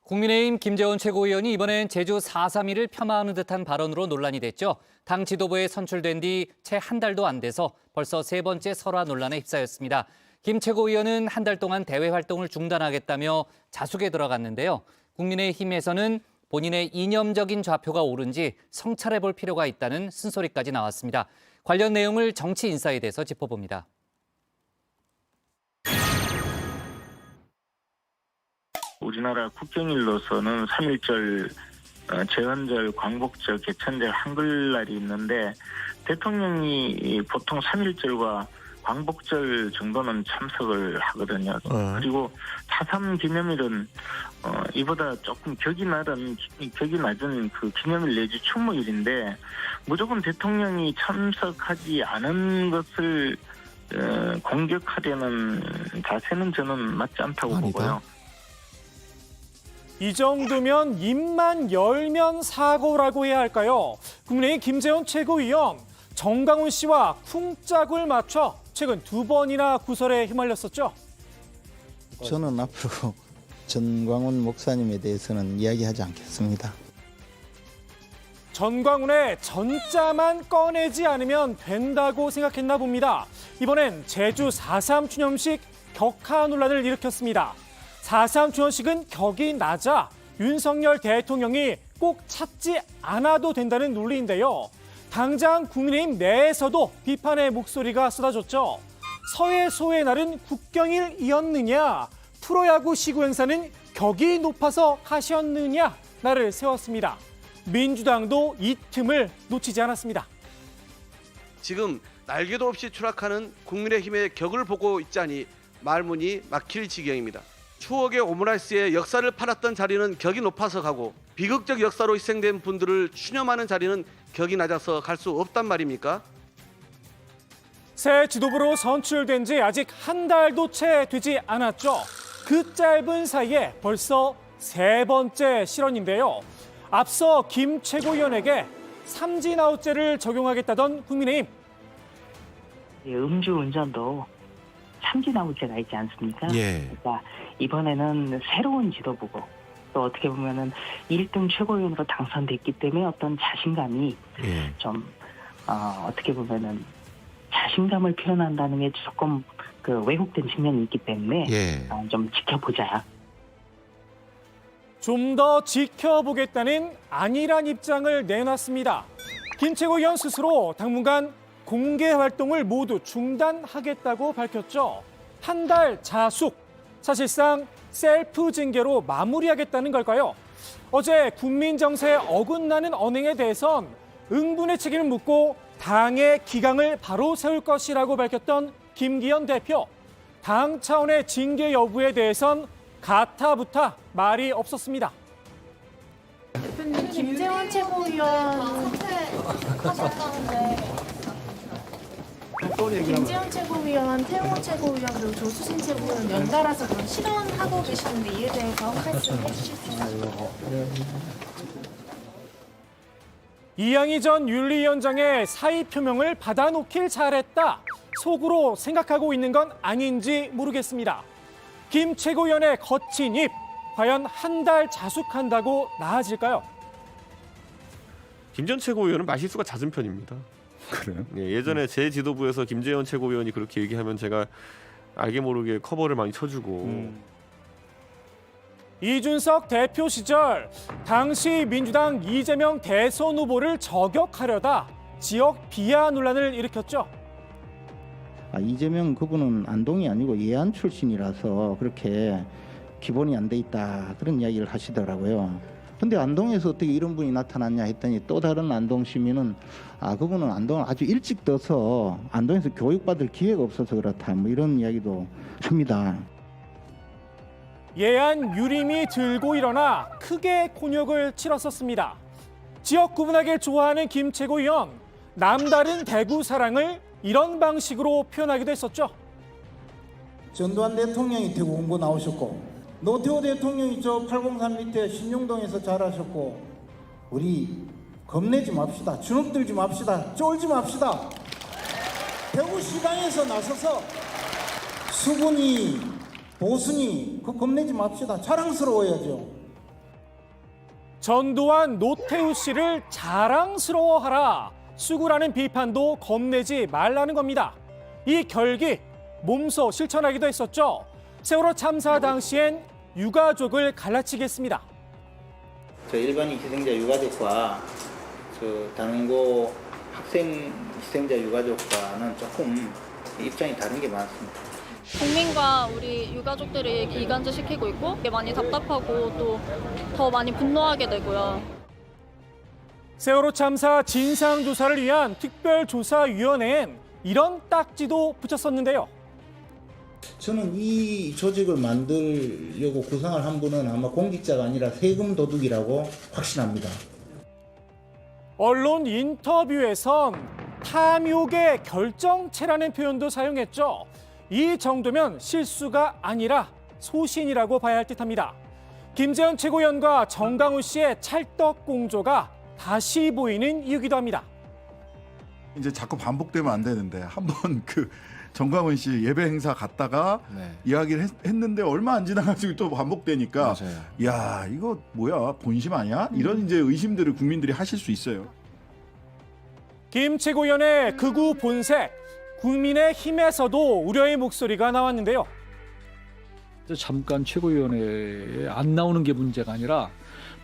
국민의힘 김재원 최고위원이 이번엔 제주 4.3을 폄하하는 듯한 발언으로 논란이 됐죠. 당 지도부에 선출된 뒤 채 한 달도 안 돼서 벌써 세 번째 설화 논란에 휩싸였습니다. 김 최고위원은 한 달 동안 대외 활동을 중단하겠다며 자숙에 들어갔는데요. 국민의힘에서는 본인의 이념적인 좌표가 옳은지 성찰해 볼 필요가 있다는 쓴소리까지 나왔습니다. 관련 내용을 정치 인사이드에서 짚어봅니다. 우리나라 국경일로서는 3.1절, 제헌절, 광복절, 개천절, 한글날이 있는데 대통령이 보통 3.1절과 광복절 정도는 참석을 하거든요. 그리고 4.3 기념일은 이보다 조금 격이 낮은 그 기념일 내지 추모일인데 무조건 대통령이 참석하지 않은 것을 공격하려는 자세는 저는 맞지 않다고 보고요. 이 정도면 입만 열면 사고라고 해야 할까요? 국민의힘 김재원 최고위원, 정강훈 씨와 쿵짝을 맞춰 최근 2번이나 구설에 휘말렸었죠. 저는 앞으로 전광훈 목사님에 대해서는 이야기하지 않겠습니다. 전광훈의 전자만 꺼내지 않으면 된다고 생각했나 봅니다. 이번엔 제주 4.3 추념식 격하 논란을 일으켰습니다. 4.3 추념식은 격이 낮아 윤석열 대통령이 꼭 찾지 않아도 된다는 논리인데요. 당장 국민의힘 내에서도 비판의 목소리가 쏟아졌죠. 서해 소의 날은 국경일이었느냐, 프로야구 시구 행사는 격이 높아서 하셨느냐 날을 세웠습니다. 민주당도 이 틈을 놓치지 않았습니다. 지금 날개도 없이 추락하는 국민의힘의 격을 보고 있자니 말문이 막힐 지경입니다. 추억의 오므라이스의 역사를 팔았던 자리는 격이 높아서 가고 비극적 역사로 희생된 분들을 추념하는 자리는 격이 낮아서 갈 수 없단 말입니까? 새 지도부로 선출된 지 아직 한 달도 채 되지 않았죠. 그 짧은 사이에 벌써 세 번째 실언인데요. 앞서 김 최고위원에게 삼진아웃제를 적용하겠다던 국민의힘. 음주운전도 삼진아웃제가 있지 않습니까? 예. 그러니까 이번에는 새로운 지도부고 또 어떻게 보면은 1등 최고위원으로 당선됐기 때문에 어떤 자신감이 좀 어떻게 보면은 자신감을 표현한다는 게 조금 그 왜곡된 측면이 있기 때문에 좀 지켜보자. 좀 더 지켜보겠다는 아니란 입장을 내놨습니다. 김 최고위원 스스로 당분간 공개 활동을 모두 중단하겠다고 밝혔죠. 한 달 자숙, 사실상 셀프 징계로 마무리하겠다는 걸까요? 어제 국민 정세에 어긋나는 언행에 대해선 응분의 책임을 묻고 당의 기강을 바로 세울 것이라고 밝혔던 김기현 대표. 당 차원의 징계 여부에 대해선 가타부타 말이 없었습니다. 대표님, 김재원 최고위원 김재원 최고위원, 태용호 최고위원 그리고 조수진 최고위원 연달아서 그런 실언하고 계시는데 이에 대해서 한 말씀 해주실 수 있나요? 이양희 전 윤리위원장의 사의 표명을 받아놓길 잘했다. 속으로 생각하고 있는 건 아닌지 모르겠습니다. 김 최고위원의 거친 입, 과연 한 달 자숙한다고 나아질까요? 김 전 최고위원은 말실수가 잦은 편입니다. 그래요? 예전에 제 지도부에서 김재원 최고위원이 그렇게 얘기하면 제가 알게 모르게 커버를 많이 쳐주고 이준석 대표 시절 당시 민주당 이재명 대선 후보를 저격하려다 지역 비하 논란을 일으켰죠. 이재명 그분은 안동이 아니고 예안 출신이라서 그렇게 기본이 안 돼 있다 그런 이야기를 하시더라고요. 근데 안동에서 어떻게 이런 분이 나타났냐 했더니 또 다른 안동 시민은 그분은 안동을 아주 일찍 떠서 안동에서 교육받을 기회가 없어서 그렇다 뭐 이런 이야기도 합니다. 예안 유림이 들고 일어나 크게 곤욕을 치렀었습니다. 지역 구분하기를 좋아하는 김 최고위원, 남다른 대구 사랑을 이런 방식으로 표현하기도 했었죠. 전두환 대통령이 대구 홍보 나오셨고 노태우 대통령이 저 803 밑에 신용동에서 자라셨고 우리 겁내지 맙시다. 주눅들지 맙시다. 쫄지 맙시다. 대구시장에서 나서서 수군이 보수니 겁내지 맙시다. 자랑스러워야죠. 전두환 노태우 씨를 자랑스러워하라. 수구라는 비판도 겁내지 말라는 겁니다. 이 결기 몸소 실천하기도 했었죠. 세월호 참사 당시엔 유가족을 갈라치겠습니다. 저 일반인 희생자 유가족과 저 단원고 학생 희생자 유가족과는 조금 입장이 다른 게 많습니다. 국민과 우리 유가족들이 이간질 시키고 있고 많이 답답하고 또 더 많이 분노하게 되고요. 세월호 참사 진상조사를 위한 특별조사위원회엔 이런 딱지도 붙였었는데요. 저는 이 조직을 만들려고 구상을 한 분은 아마 공직자가 아니라 세금 도둑이라고 확신합니다. 언론 인터뷰에선 탐욕의 결정체라는 표현도 사용했죠. 이 정도면 실수가 아니라 소신이라고 봐야 할 듯합니다. 김재현 최고위원과 정강훈 씨의 찰떡 공조가 다시 보이는 이유기도 합니다. 이제 자꾸 반복되면 안 되는데 한번 정광훈 씨 예배 행사 갔다가 이야기를 했는데 얼마 안 지나가지고 또 반복되니까 야 이거 뭐야 본심 아니야? 이런 이제 의심들을 국민들이 하실 수 있어요. 김 최고위원의 극우 본색, 국민의힘에서도 우려의 목소리가 나왔는데요. 잠깐 최고위원회에 안 나오는 게 문제가 아니라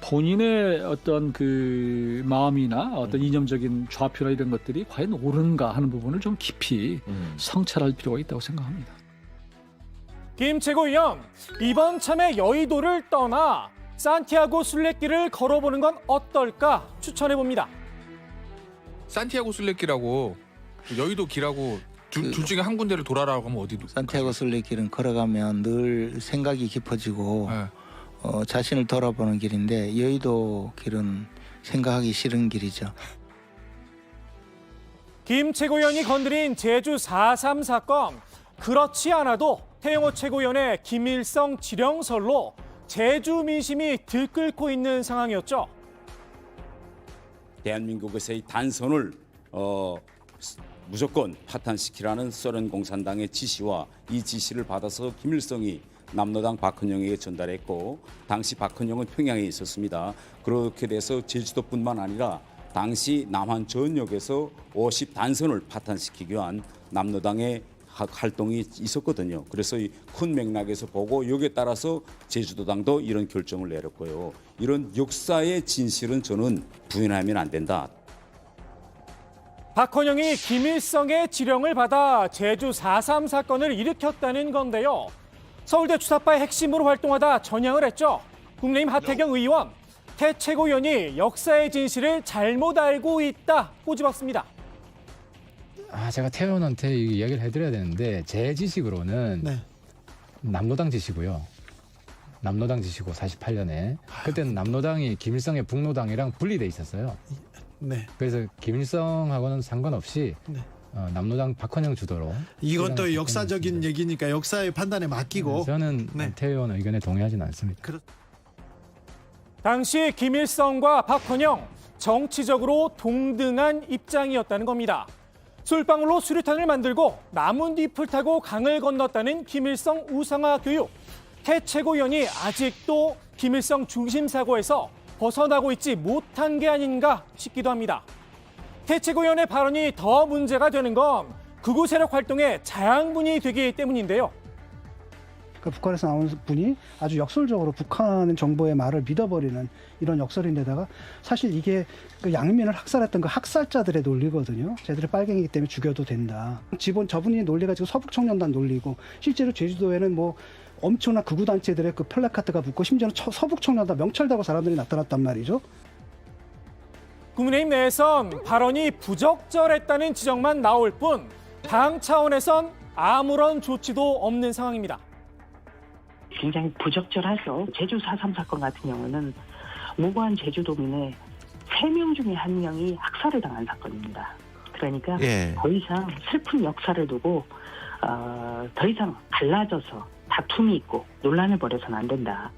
본인의 어떤 그 마음이나 어떤 이념적인 좌표나 이런 것들이 과연 옳은가 하는 부분을 좀 깊이 성찰할 필요가 있다고 생각합니다. 김 최고위원, 이번 참에 여의도를 떠나 산티아고 순례길을 걸어보는 건 어떨까 추천해봅니다. 산티아고 순례길하고 여의도 길하고 둘 중에 한 군데를 돌아라고 하면 어디도? 산티아고 순례길은 걸어가면 늘 생각이 깊어지고 자신을 돌아보는 길인데 여의도 길은 생각하기 싫은 길이죠. 김 최고위원이 건드린 제주 4.3 사건, 그렇지 않아도 태영호 최고위원의 김일성 지령설로 제주 민심이 들끓고 있는 상황이었죠. 대한민국에서의 단선을 무조건 파탄시키라는 소련 공산당의 지시와 이 지시를 받아서 김일성이 남로당 박헌영에게 전달했고 당시 박헌영은 평양에 있었습니다. 그렇게 돼서 제주도뿐만 아니라 당시 남한 전역에서 50 단선을 파탄시키기 위한 남로당의 활동이 있었거든요. 그래서 이 큰 맥락에서 보고 여기에 따라서 제주도당도 이런 결정을 내렸고요. 이런 역사의 진실은 저는 부인하면 안 된다. 박헌영이 김일성의 지령을 받아 제주 4.3 사건을 일으켰다는 건데요. 서울대 주사파의 핵심으로 활동하다 전향을 했죠. 국민의힘 하태경 의원, 태 최고위원이 역사의 진실을 잘못 알고 있다 꼬집었습니다. 제가 태 의원한테 이 이야기를 해드려야 되는데 제 지식으로는 남로당 지시고요. 남로당 지시고 48년에 그때는 남로당이 김일성의 북로당이랑 분리돼 있었어요. 그래서 김일성하고는 상관없이 남로당 박헌영 주도로. 이건 또 역사적인 얘기니까 역사의 판단에 맡기고. 저는 태 의원 의견에 동의하지는 않습니다. 당시 김일성과 박헌영 정치적으로 동등한 입장이었다는 겁니다. 솔방울로 수류탄을 만들고 나뭇잎을 타고 강을 건넜다는 김일성 우상화 교육. 태 최고위원이 아직도 김일성 중심 사고에서 벗어나고 있지 못한 게 아닌가 싶기도 합니다. 태 최고위원의 발언이 더 문제가 되는 건 극우 세력 활동의 자양분이 되기 때문인데요. 북한에서 나온 분이 아주 역설적으로 북한 정부의 말을 믿어버리는 이런 역설인데다가 사실 이게 그 양민을 학살했던 그 학살자들의 논리거든요. 쟤들이 빨갱이기 때문에 죽여도 된다. 저분이 논리가 지금 서북청년단 논리고 실제로 제주도에는 뭐 엄청난 극우 단체들의 그 플래카드가 붙고 심지어는 서북청년단 명찰다고 사람들이 나타났단 말이죠. 국민의힘 내에선 발언이 부적절했다는 지적만 나올 뿐 당 차원에선 아무런 조치도 없는 상황입니다. 굉장히 부적절하죠. 제주 4.3 사건 같은 경우는 무고한 제주도민의 3명 중에 1명이 학살을 당한 사건입니다. 그러니까 더 이상 슬픈 역사를 두고 더 이상 갈라져서 다툼이 있고 논란을 벌여서는 안 된다.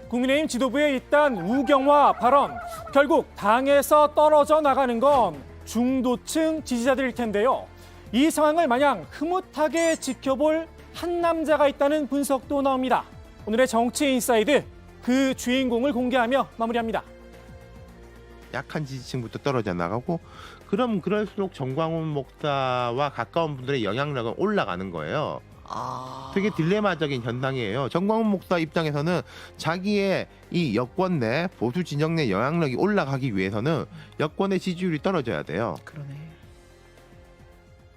국민의힘 지도부의 이딴 우경화 발언, 결국 당에서 떨어져 나가는 건 중도층 지지자들일 텐데요. 이 상황을 마냥 흐뭇하게 지켜볼 한 남자가 있다는 분석도 나옵니다. 오늘의 정치 인사이드, 그 주인공을 공개하며 마무리합니다. 약한 지지층부터 떨어져 나가고 그럼 그럴수록 정광훈 목사와 가까운 분들의 영향력은 올라가는 거예요. 되게 딜레마적인 현상이에요. 정광훈 목사 입장에서는 자기의 이 여권 내 보수 진영 내 영향력이 올라가기 위해서는 여권의 지지율이 떨어져야 돼요.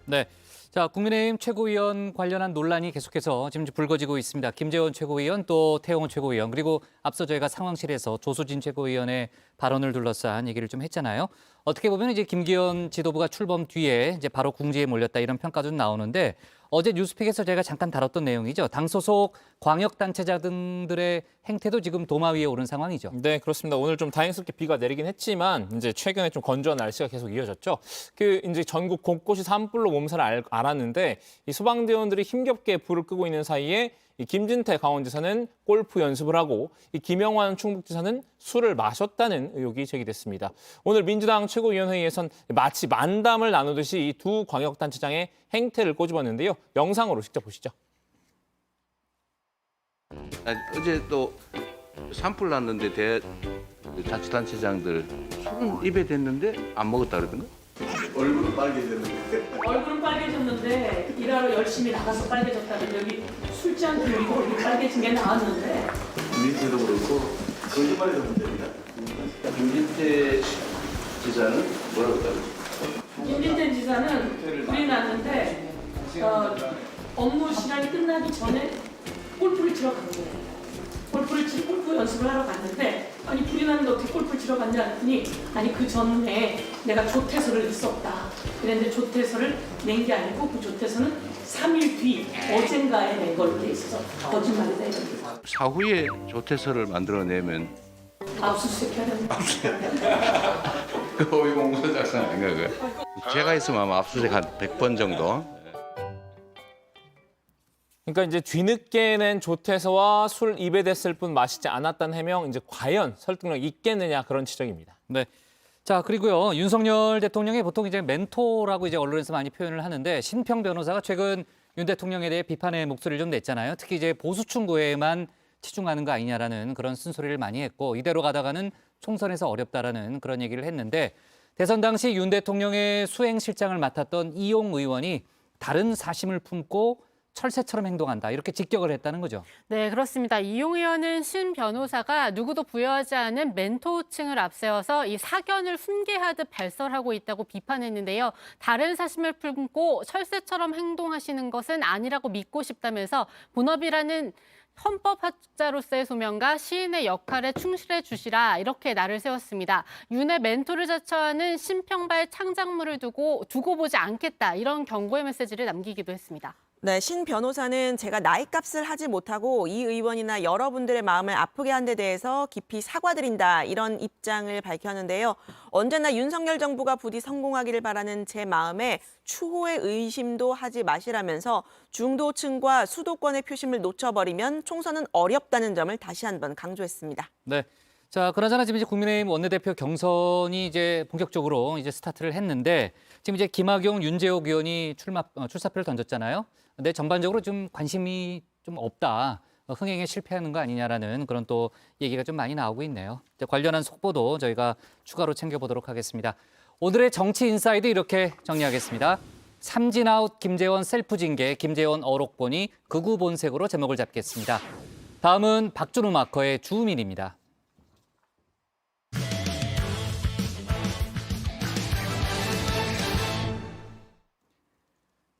네. 자, 국민의힘 최고위원 관련한 논란이 계속해서 지금 불거지고 있습니다. 김재원 최고위원 또 태영호 최고위원 그리고 앞서 저희가 상황실에서 조수진 최고위원의 발언을 둘러싼 얘기를 좀 했잖아요. 어떻게 보면 이제 김기현 지도부가 출범 뒤에 이제 바로 궁지에 몰렸다 이런 평가도 나오는데 어제 뉴스픽에서 제가 잠깐 다뤘던 내용이죠. 당 소속 광역단체자 등들의 행태도 지금 도마 위에 오른 상황이죠. 네, 그렇습니다. 오늘 좀 다행스럽게 비가 내리긴 했지만 이제 최근에 좀 건조한 날씨가 계속 이어졌죠. 이제 전국 곳곳이 산불로 몸살을 앓았는데 이 소방대원들이 힘겹게 불을 끄고 있는 사이에 이 김진태 강원지사는 골프 연습을 하고 이 김영환 충북지사는 술을 마셨다는 의혹이 제기됐습니다. 오늘 민주당 최고위원회의에선 마치 만담을 나누듯이 이 두 광역단체장의 행태를 꼬집었는데요. 영상으로 직접 보시죠. 어제 또 산불 났는데 자치단체장들 술은 입에 댔는데 안 먹었다 그러던가? 얼굴은 빨개졌는데. 얼굴은 빨개졌는데 일하러 열심히 나가서 빨개졌다는 여기 술 취한 분 얼굴 빨개진 게 나왔는데. 민트도 그렇고 거짓말이 문제입니다. 김진태 지사는 뭐라고 했다고? 김진태 지사는 불이 났는데 업무 시간이 끝나기 전에 골프를 치러 간 거예요. 골프 연습을 하러 갔는데 아니 불이 났는데 어떻게 골프를 치러 갔냐 했더니 아니 그 전에 내가 조퇴서를 썼다. 그랬는데 조퇴서를 낸 게 아니고 그 조퇴서는 3일 뒤 어젠가에 낸 걸로 돼 있어서 거짓말이다 이런. 사후에 조퇴서를 만들어내면 압수수색 해야 된다. 그 허위 공문서 작성 아닌가 그거? 제가 있으면 아마 압수수색 한 100번 정도. 그러니까 이제 뒤늦게 낸 조퇴서와 술 입에 댔을 뿐 마시지 않았다는 해명, 이제 과연 설득력 있겠느냐 그런 지적입니다. 네. 자, 그리고요. 윤석열 대통령이 보통 이제 멘토라고 이제 언론에서 많이 표현을 하는데 신평 변호사가 최근 윤 대통령에 대해 비판의 목소리를 좀 냈잖아요. 특히 이제 보수층 구애에만 치중하는 거 아니냐라는 그런 쓴소리를 많이 했고 이대로 가다가는 총선에서 어렵다라는 그런 얘기를 했는데 대선 당시 윤 대통령의 수행실장을 맡았던 이용 의원이 다른 사심을 품고 철새처럼 행동한다 이렇게 직격을 했다는 거죠. 네, 그렇습니다. 이용 의원은 신 변호사가 누구도 부여하지 않은 멘토층을 앞세워서 이 사견을 훈계하듯 발설하고 있다고 비판했는데요. 다른 사심을 품고 철새처럼 행동하시는 것은 아니라고 믿고 싶다면서 본업이라는 헌법학자로서의 소명과 시인의 역할에 충실해 주시라 이렇게 날을 세웠습니다. 윤의 멘토를 자처하는 신평발 창작물을 두고 보지 않겠다 이런 경고의 메시지를 남기기도 했습니다. 네, 신 변호사는 제가 나이값을 하지 못하고 이 의원이나 여러분들의 마음을 아프게 한 데 대해서 깊이 사과드린다 이런 입장을 밝혔는데요. 언제나 윤석열 정부가 부디 성공하기를 바라는 제 마음에 추호의 의심도 하지 마시라면서 중도층과 수도권의 표심을 놓쳐버리면 총선은 어렵다는 점을 다시 한번 강조했습니다. 네. 자, 그나저나 지금 이제 국민의힘 원내대표 경선이 이제 본격적으로 이제 스타트를 했는데 지금 이제 김학용, 윤재옥 의원이 출사표를 던졌잖아요. 근데 전반적으로 좀 관심이 좀 없다. 흥행에 실패하는 거 아니냐라는 그런 또 얘기가 좀 많이 나오고 있네요. 관련한 속보도 저희가 추가로 챙겨보도록 하겠습니다. 오늘의 정치 인사이드 이렇게 정리하겠습니다. 삼진아웃 김재원 셀프 징계, 김재원 어록본이 극우 본색으로 제목을 잡겠습니다. 다음은 박준우 마커의 주우민입니다.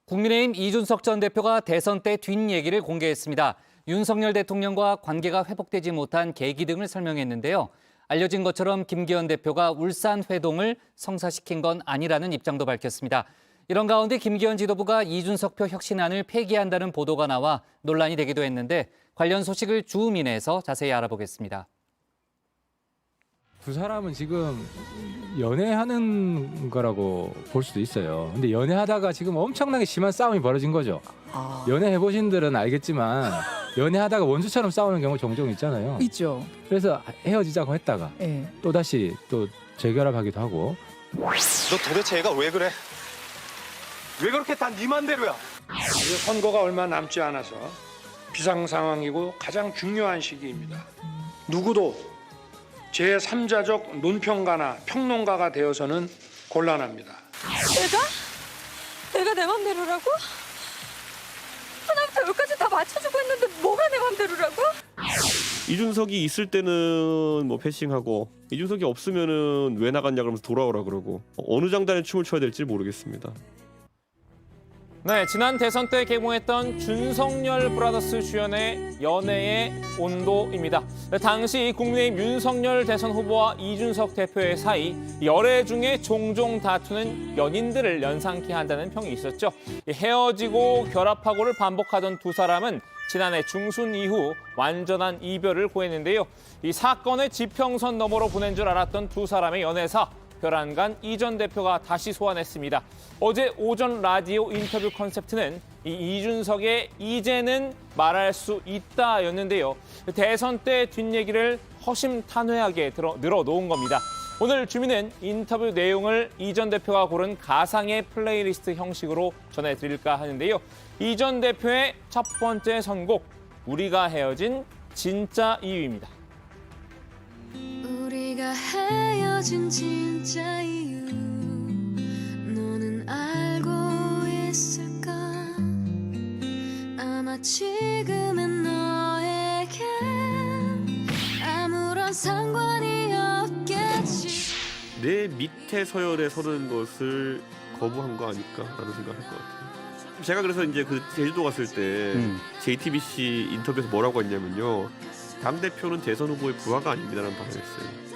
국민의힘 이준석 전 대표가 대선 때 뒷얘기를 공개했습니다. 윤석열 대통령과 관계가 회복되지 못한 계기 등을 설명했는데요. 알려진 것처럼 김기현 대표가 울산 회동을 성사시킨 건 아니라는 입장도 밝혔습니다. 이런 가운데 김기현 지도부가 이준석표 혁신안을 폐기한다는 보도가 나와 논란이 되기도 했는데 관련 소식을 주우민에서 자세히 알아보겠습니다. 두 사람은 지금 연애하는 거라고 볼 수도 있어요. 근데 연애하다가 지금 엄청나게 심한 싸움이 벌어진 거죠. 연애해보신 분들은 알겠지만 연애하다가 원수처럼 싸우는 경우 종종 있잖아요. 있죠. 그래서 헤어지자고 했다가 네. 또다시 또 재결합하기도 하고. 너 도대체 애가 왜 그래? 왜 그렇게 다 네 맘대로야? 이제 선거가 얼마 남지 않아서 비상 상황이고 가장 중요한 시기입니다. 누구도 제3자적 논평가나 평론가가 되어서는 곤란합니다. 내가 내 맘대로라고? 하나부터 열까지 다 맞춰주고 있는데 뭐가 내 맘대로라고? 이준석이 있을 때는 뭐 패싱하고 이준석이 없으면은 왜 나갔냐 그러면서 돌아오라 그러고 어느 장단에 춤을 춰야 될지 모르겠습니다. 네, 지난 대선 때 개봉했던 준석열 브라더스 주연의 연애의 온도입니다. 당시 국민의힘 윤석열 대선 후보와 이준석 대표의 사이 열애 중에 종종 다투는 연인들을 연상케 한다는 평이 있었죠. 헤어지고 결합하고를 반복하던 두 사람은 지난해 중순 이후 완전한 이별을 고했는데요. 이 사건의 지평선 너머로 보낸 줄 알았던 두 사람의 연애사. 별안간 이 전 대표가 다시 소환했습니다. 어제 오전 라디오 인터뷰 컨셉트는 이준석의 이제는 말할 수 있다였는데요. 대선 때 뒷얘기를 허심탄회하게 늘어놓은 겁니다. 오늘 주민은 인터뷰 내용을 이 전 대표가 고른 가상의 플레이리스트 형식으로 전해드릴까 하는데요. 이 전 대표의 첫 번째 선곡, 우리가 헤어진 진짜 이유입니다. 우리가 헤어진 진짜 이유 너는 알고 있을까? 아마 지금은 너에게 아무런 상관이 없겠지. 내 밑에 서열에 서는 것을 거부한 거 아닐까라는 생각을 할 것 같아요. 제가 그래서 이제 그 제주도 갔을 때 JTBC 인터뷰에서 뭐라고 했냐면요. 당대표는 대선 후보의 부하가 아닙니다라는 발언을 했어요.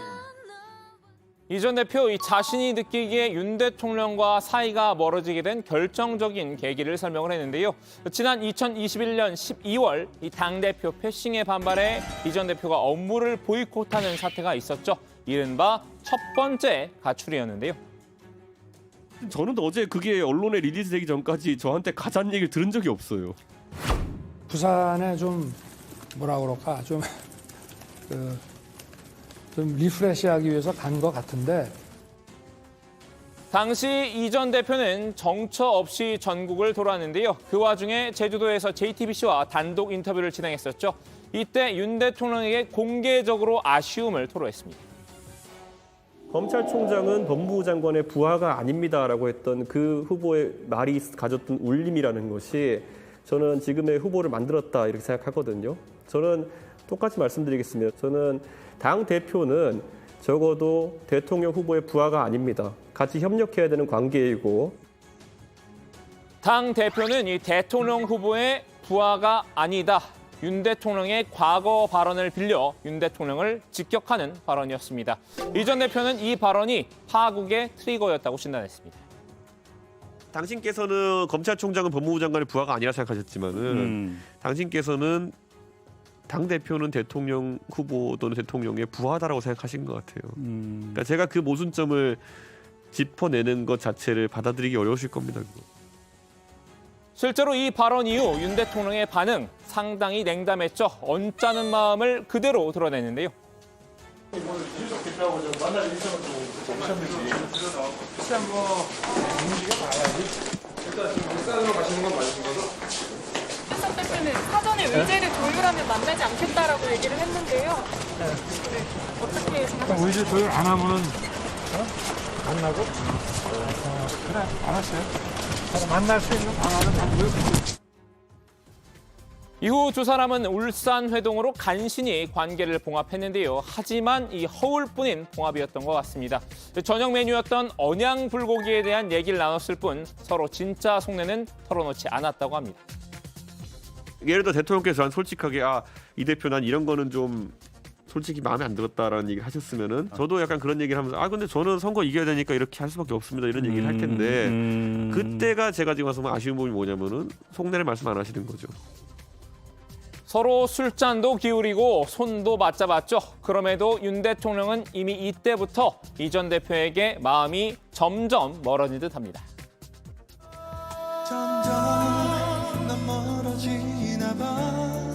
이 전 대표 자신이 느끼기에 윤 대통령과 사이가 멀어지게 된 결정적인 계기를 설명을 했는데요. 지난 2021년 12월 이 당대표 패싱에 반발해 이 전 대표가 업무를 보이콧하는 사태가 있었죠. 이른바 첫 번째 가출이었는데요. 저는 어제 그게 언론에 리리즈되기 전까지 저한테 가짜는 얘기를 들은 적이 없어요. 부산에 좀 뭐라 그럴까 좀 리프레시하기 위해서 간 것 같은데 당시 이 전 대표는 정처 없이 전국을 돌았는데요. 그 와중에 제주도에서 JTBC와 단독 인터뷰를 진행했었죠. 이때 윤 대통령에게 공개적으로 아쉬움을 토로했습니다. 검찰총장은 법무부 장관의 부하가 아닙니다라고 했던 그 후보의 말이 가졌던 울림이라는 것이 저는 지금의 후보를 만들었다 이렇게 생각하거든요. 저는 똑같이 말씀드리겠습니다. 저는 당 대표는 적어도 대통령 후보의 부하가 아닙니다. 같이 협력해야 되는 관계이고. 당 대표는 이 대통령 후보의 부하가 아니다. 윤 대통령의 과거 발언을 빌려 윤 대통령을 직격하는 발언이었습니다. 이 전 대표는 이 발언이 파국의 트리거였다고 진단했습니다. 당신께서는 검찰총장은 법무부 장관의 부하가 아니라 생각하셨지만은 당신께서는 당대표는 대통령 후보 또는 대통령의 부하다라고 생각하신 것 같아요. 그러니까 제가 그 모순점을 짚어내는 것 자체를 받아들이기 어려우실 겁니다. 그거. 실제로 이 발언 이후 윤 대통령의 반응 상당히 냉담했죠. 언짢은 마음을 그대로 드러냈는데요. 윤석 대표는 사전에 의제를 조율하면 만나지 않겠다라고 얘기를 했는데요. 어떻게 생각하세요? 의제 조율 안 하면은 만나고? 그래, 알았어요. 만날 수 있는 방안은 하고요. 이후 두 사람은 울산 회동으로 간신히 관계를 봉합했는데요. 하지만 이 허울뿐인 봉합이었던 것 같습니다. 저녁 메뉴였던 언양 불고기에 대한 얘기를 나눴을 뿐 서로 진짜 속내는 털어놓지 않았다고 합니다. 예를 들어 대통령께서 저한테 솔직하게 이 대표 난 이런 거는 좀 솔직히 마음에 안 들었다라는 얘기를 하셨으면은 저도 약간 그런 얘기를 하면서 근데 저는 선거 이겨야 되니까 이렇게 할 수밖에 없습니다 이런 얘기를 할 텐데 그때가 제가 지금 와서 아쉬운 부분이 뭐냐면은 속내를 말씀 안 하시는 거죠. 서로 술잔도 기울이고 손도 맞잡았죠. 그럼에도 윤 대통령은 이미 이때부터 이 전 대표에게 마음이 점점 멀어진 듯합니다. 점점 난 멀어지나 봐.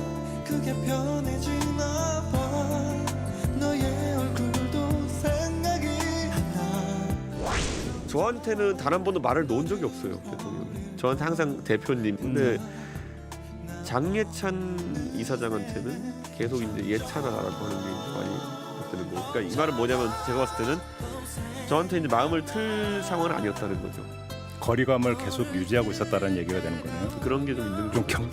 그게 편해지나 봐. 너의 얼굴도 생각이 나. 저한테는 단 한 번도 말을 놓은 적이 없어요. 대통령이. 저한테 항상 대표님. 근데 장예찬 이사장한테는 계속 이제 예찬아라고 하는 게 이제 많이 드는 거. 그러니까 이 말은 뭐냐면 제가 봤을 때는 저한테 이제 마음을 틀 상황은 아니었다는 거죠. 거리감을 계속 유지하고 있었다는 얘기가 되는 거네요. 그런 게 좀 있는 거죠.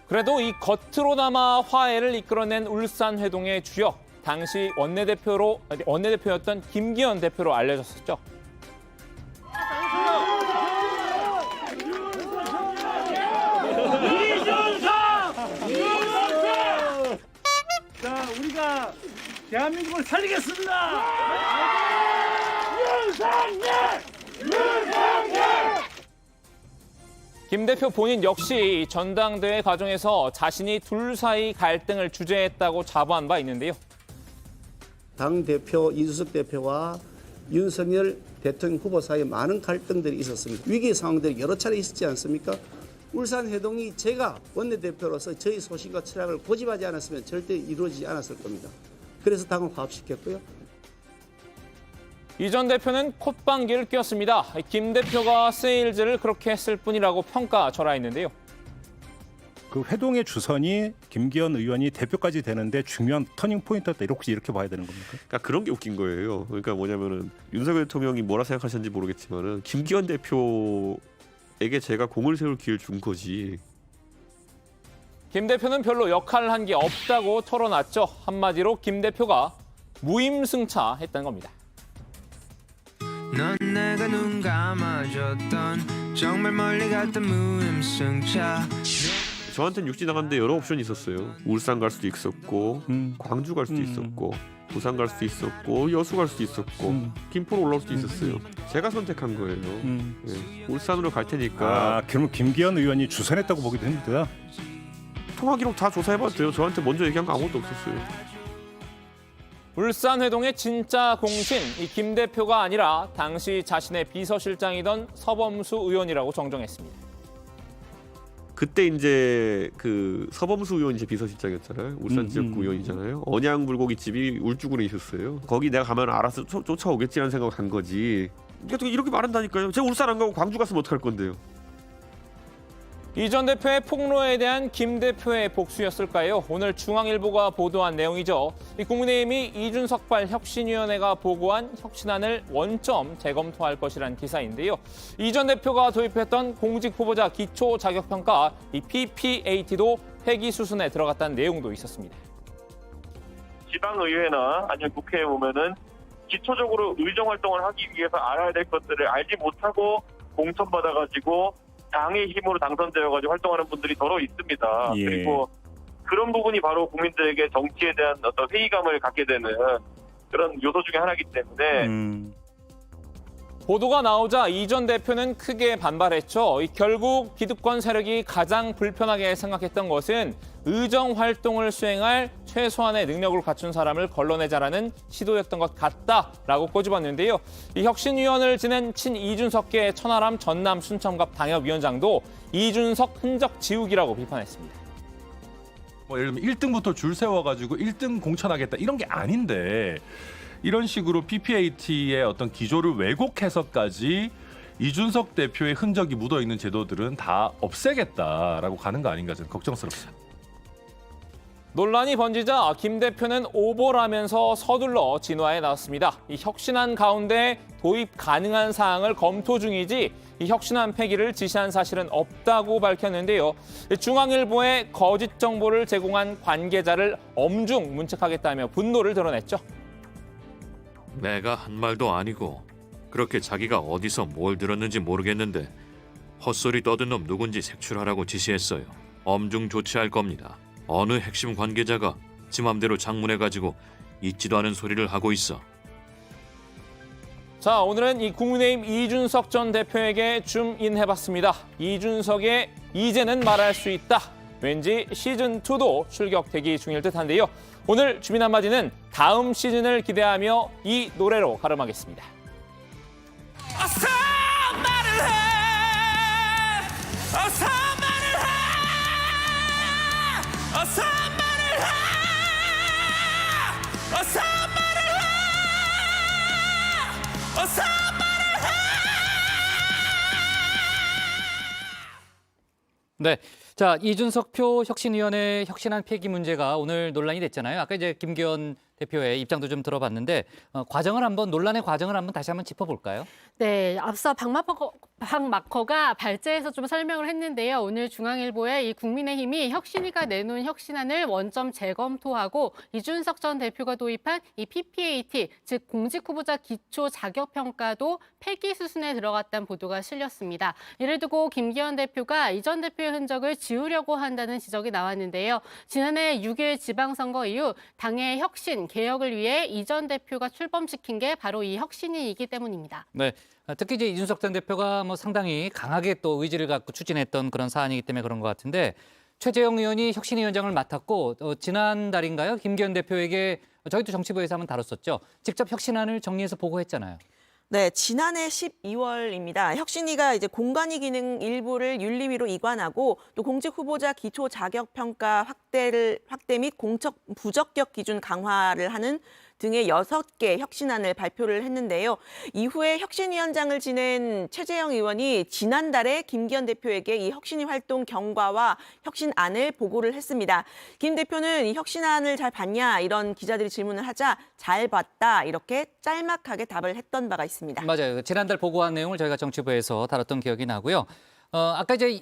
그래도 이 겉으로나마 화해를 이끌어낸 울산 회동의 주역, 당시 원내대표였던 김기현 대표로 알려졌었죠. 자, 우리가 대한민국을 살리겠습니다. 김 대표 본인 역시 전당대회 과정에서 자신이 둘 사이 갈등을 주재했다고 자부한 바 있는데요. 당대표 이준석 대표와 윤석열 대통령 후보 사이에 많은 갈등들이 있었습니다. 위기 상황들이 여러 차례 있었지 않습니까? 울산 회동이 제가 원내대표로서 저희 소신과 철학을 고집하지 않았으면 절대 이루어지지 않았을 겁니다. 그래서 당을 화합시켰고요. 이 전 대표는 콧방귀를 뀌었습니다. 김 대표가 세일즈를 그렇게 했을 뿐이라고 평가절하했는데요. 그 회동의 주선이 김기현 의원이 대표까지 되는데 중요한 터닝 포인트였다 이렇게 봐야 되는 겁니까? 그러니까 그런 게 웃긴 거예요. 그러니까 뭐냐면은 윤석열 대통령이 뭐라 생각하셨는지 모르겠지만은 김기현 대표에게 제가 공을 세울 기회를 준 거지. 김 대표는 별로 역할을 한 게 없다고 털어놨죠. 한마디로 김 대표가 무임승차했다는 겁니다. 넌 내가 눈 감아줬던 정말 멀리 갔던 무임승차. 저한테는 육지 나갔는데 여러 옵션이 있었어요. 울산 갈 수도 있었고 광주 갈 수도 있었고 부산 갈 수도 있었고 여수 갈 수도 있었고 김포로 올라올 수도 있었어요. 제가 선택한 거예요. 네. 울산으로 갈 테니까. 그러면 김기현 의원이 주선했다고 보기도 힘들다. 통화 기록 다 조사해봤어요. 저한테 먼저 얘기한 거 아무것도 없었어요. 울산 회동의 진짜 공신, 이 김 대표가 아니라 당시 자신의 비서실장이던 서범수 의원이라고 정정했습니다. 그때 이제 그 서범수 의원 이제 비서실장이었잖아요. 울산 지역구 의원이잖아요. 언양 불고기집이 울주군에 있었어요. 거기 내가 가면 알아서 쫓아오겠지라는 생각을 한 거지. 이렇게 말한다니까요. 제가 울산 안 가고 광주 갔으면 어떡할 건데요. 이 전 대표의 폭로에 대한 김 대표의 복수였을까요? 오늘 중앙일보가 보도한 내용이죠. 이 국민의힘이 이준석발 혁신위원회가 보고한 혁신안을 원점 재검토할 것이란 기사인데요. 이 전 대표가 도입했던 공직후보자 기초자격평가 이 PPAT도 폐기 수순에 들어갔다는 내용도 있었습니다. 지방의회나 아니면 국회에 오면은 기초적으로 의정활동을 하기 위해서 알아야 될 것들을 알지 못하고 공천받아가지고 당의 힘으로 당선되어가지고 활동하는 분들이 더러 있습니다. 예. 그리고 그런 부분이 바로 국민들에게 정치에 대한 어떤 회의감을 갖게 되는 그런 요소 중에 하나이기 때문에 보도가 나오자 이 전 대표는 크게 반발했죠. 결국 기득권 세력이 가장 불편하게 생각했던 것은 의정 활동을 수행할 최소한의 능력을 갖춘 사람을 걸러내자라는 시도였던 것 같다라고 꼬집었는데요. 이 혁신위원을 지낸 친이준석계 천하람 전남 순천갑 당협위원장도 이준석 흔적 지우기라고 비판했습니다. 뭐 예를 들면 1등부터 줄 세워가지고 1등 공천하겠다 이런 게 아닌데 이런 식으로 PPAT의 어떤 기조를 왜곡해서까지 이준석 대표의 흔적이 묻어있는 제도들은 다 없애겠다라고 가는 거 아닌가 저는 걱정스럽습니다. 논란이 번지자 김 대표는 오보라면서 서둘러 진화에 나왔습니다. 이 혁신안 가운데 도입 가능한 사항을 검토 중이지 이 혁신안 폐기를 지시한 사실은 없다고 밝혔는데요. 중앙일보에 거짓 정보를 제공한 관계자를 엄중 문책하겠다며 분노를 드러냈죠. 내가 한 말도 아니고 그렇게 자기가 어디서 뭘 들었는지 모르겠는데 헛소리 떠든 놈 누군지 색출하라고 지시했어요. 엄중 조치할 겁니다. 어느 핵심 관계자가 지 맘대로 장문해가지고 있지도 않은 소리를 하고 있어. 자, 오늘은 이 국민의힘 이준석 전 대표에게 줌인해봤습니다. 이준석의 이제는 말할 수 있다. 왠지 시즌2도 출격 대기 중일 듯한데요. 오늘 주민 한마디는 다음 시즌을 기대하며 이 노래로 가름하겠습니다. 어서 말을 해. 어서 말을 해. 어서 말을 해. 어서 말을 해. 어서 말을 해. 네. 자, 이준석 표 혁신위원회 혁신안 폐기 문제가 오늘 논란이 됐잖아요. 아까 이제 김기현 대표의 입장도 좀 들어봤는데 논란의 과정을 한번 다시 한번 짚어볼까요? 네, 앞서 박마커가 발제해서 좀 설명을 했는데요. 오늘 중앙일보에 이 국민의힘이 혁신위가 내놓은 혁신안을 원점 재검토하고 이준석 전 대표가 도입한 이 PPAT, 즉 공직후보자 기초 자격평가도 폐기 수순에 들어갔다는 보도가 실렸습니다. 이를 두고 김기현 대표가 이 전 대표의 흔적을 지우려고 한다는 지적이 나왔는데요. 지난해 6일 지방선거 이후 당의 혁신, 개혁을 위해 이 전 대표가 출범시킨 게 바로 이 혁신위이기 때문입니다. 네. 특히 이제 이준석 전 대표가 상당히 강하게 또 의지를 갖고 추진했던 그런 사안이기 때문에 그런 것 같은데 최재형 의원이 혁신위원장을 맡았고 지난달인가요? 김기현 대표에게 저희도 정치부에서 한번 다뤘었죠. 직접 혁신안을 정리해서 보고했잖아요. 네, 지난해 12월입니다. 혁신위가 이제 공관위 기능 일부를 윤리위로 이관하고 또 공직 후보자 기초 자격 평가 확대 및 공적 부적격 기준 강화를 하는 등의 6개 혁신안을 발표를 했는데요. 이후에 혁신위원장을 지낸 최재형 의원이 지난달에 김기현 대표에게 이 혁신위 활동 경과와 혁신안을 보고를 했습니다. 김 대표는 이 혁신안을 잘 봤냐 이런 기자들이 질문을 하자 잘 봤다 이렇게 짤막하게 답을 했던 바가 있습니다. 맞아요. 지난달 보고한 내용을 저희가 정치부에서 다뤘던 기억이 나고요. 아까 이제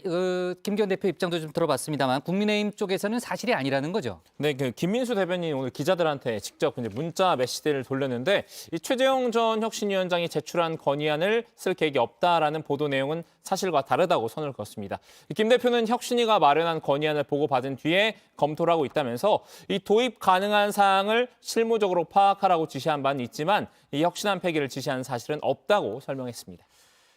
김기현 대표 입장도 좀 들어봤습니다만 국민의힘 쪽에서는 사실이 아니라는 거죠. 네, 김민수 대변인이 오늘 기자들한테 직접 이제 문자 메시지를 돌렸는데 이 최재형 전 혁신위원장이 제출한 건의안을 쓸 계획이 없다라는 보도 내용은 사실과 다르다고 선을 그었습니다. 김 대표는 혁신위가 마련한 건의안을 보고받은 뒤에 검토를 하고 있다면서 이 도입 가능한 사항을 실무적으로 파악하라고 지시한 바는 있지만 이 혁신안 폐기를 지시한 사실은 없다고 설명했습니다.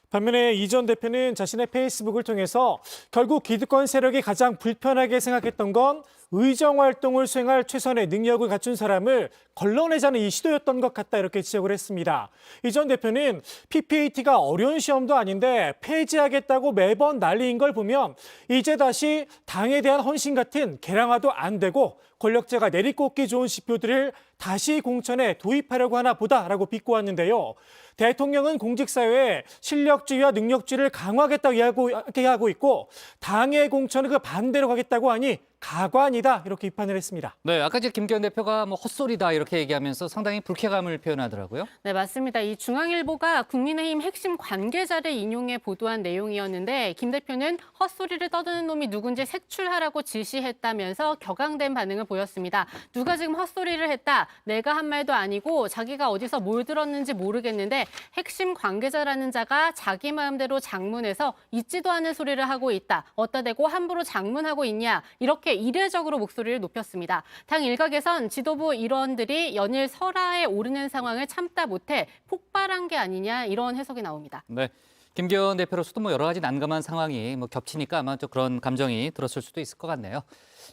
반면에 이 전 대표는 자신의 페이스북을 통해서 결국 기득권 세력이 가장 불편하게 생각했던 건 의정 활동을 수행할 최선의 능력을 갖춘 사람을 걸러내자는 이 시도였던 것 같다 이렇게 지적을 했습니다. 이 전 대표는 PPAT가 어려운 시험도 아닌데 폐지하겠다고 매번 난리인 걸 보면 이제 다시 당에 대한 헌신 같은 계량화도 안 되고 권력자가 내리꽂기 좋은 지표들을 다시 공천에 도입하려고 하나 보다라고 비꼬았는데요. 대통령은 공직사회에 실력주의와 능력주의를 강화하겠다고 이야기하고 있고 당의 공천은 그 반대로 가겠다고 하니 가관이다 이렇게 비판을 했습니다. 네, 아까 이제 김기현 대표가 뭐 헛소리다 이렇게 얘기하면서 상당히 불쾌감을 표현하더라고요. 네, 맞습니다. 이 중앙일보가 국민의힘 핵심 관계자를 인용해 보도한 내용이었는데 김 대표는 헛소리를 떠드는 놈이 누군지 색출하라고 지시했다면서 격앙된 반응을 보였습니다. 누가 지금 헛소리를 했다. 내가 한 말도 아니고 자기가 어디서 뭘 들었는지 모르겠는데 핵심 관계자라는 자가 자기 마음대로 장문해서 있지도 않은 소리를 하고 있다. 어디다 대고 함부로 장문하고 있냐. 이렇게 이례적으로 목소리를 높였습니다. 당 일각에선 지도부 일원들이 연일 설화에 오르는 상황을 참다 못해 폭발한 게 아니냐 이런 해석이 나옵니다. 네, 김기현 대표로서도 뭐 여러 가지 난감한 상황이 뭐 겹치니까 아마 좀 그런 감정이 들었을 수도 있을 것 같네요.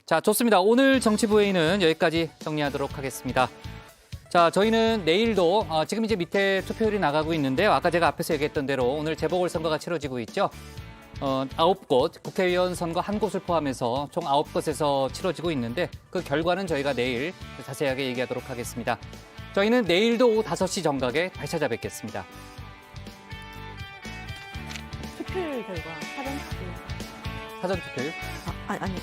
자, 좋습니다. 오늘 정치부회의는 여기까지 정리하도록 하겠습니다. 자, 저희는 내일도 지금 이제 밑에 투표율이 나가고 있는데요. 아까 제가 앞에서 얘기했던 대로 오늘 재보궐선거가 치러지고 있죠. 9곳 국회의원 선거 한 곳을 포함해서 총 9곳에서 치러지고 있는데 그 결과는 저희가 내일 자세하게 얘기하도록 하겠습니다. 저희는 내일도 오후 5시 정각에 다시 찾아뵙겠습니다. 투표율 결과 사전 투표율. 사전 투표율? 아니.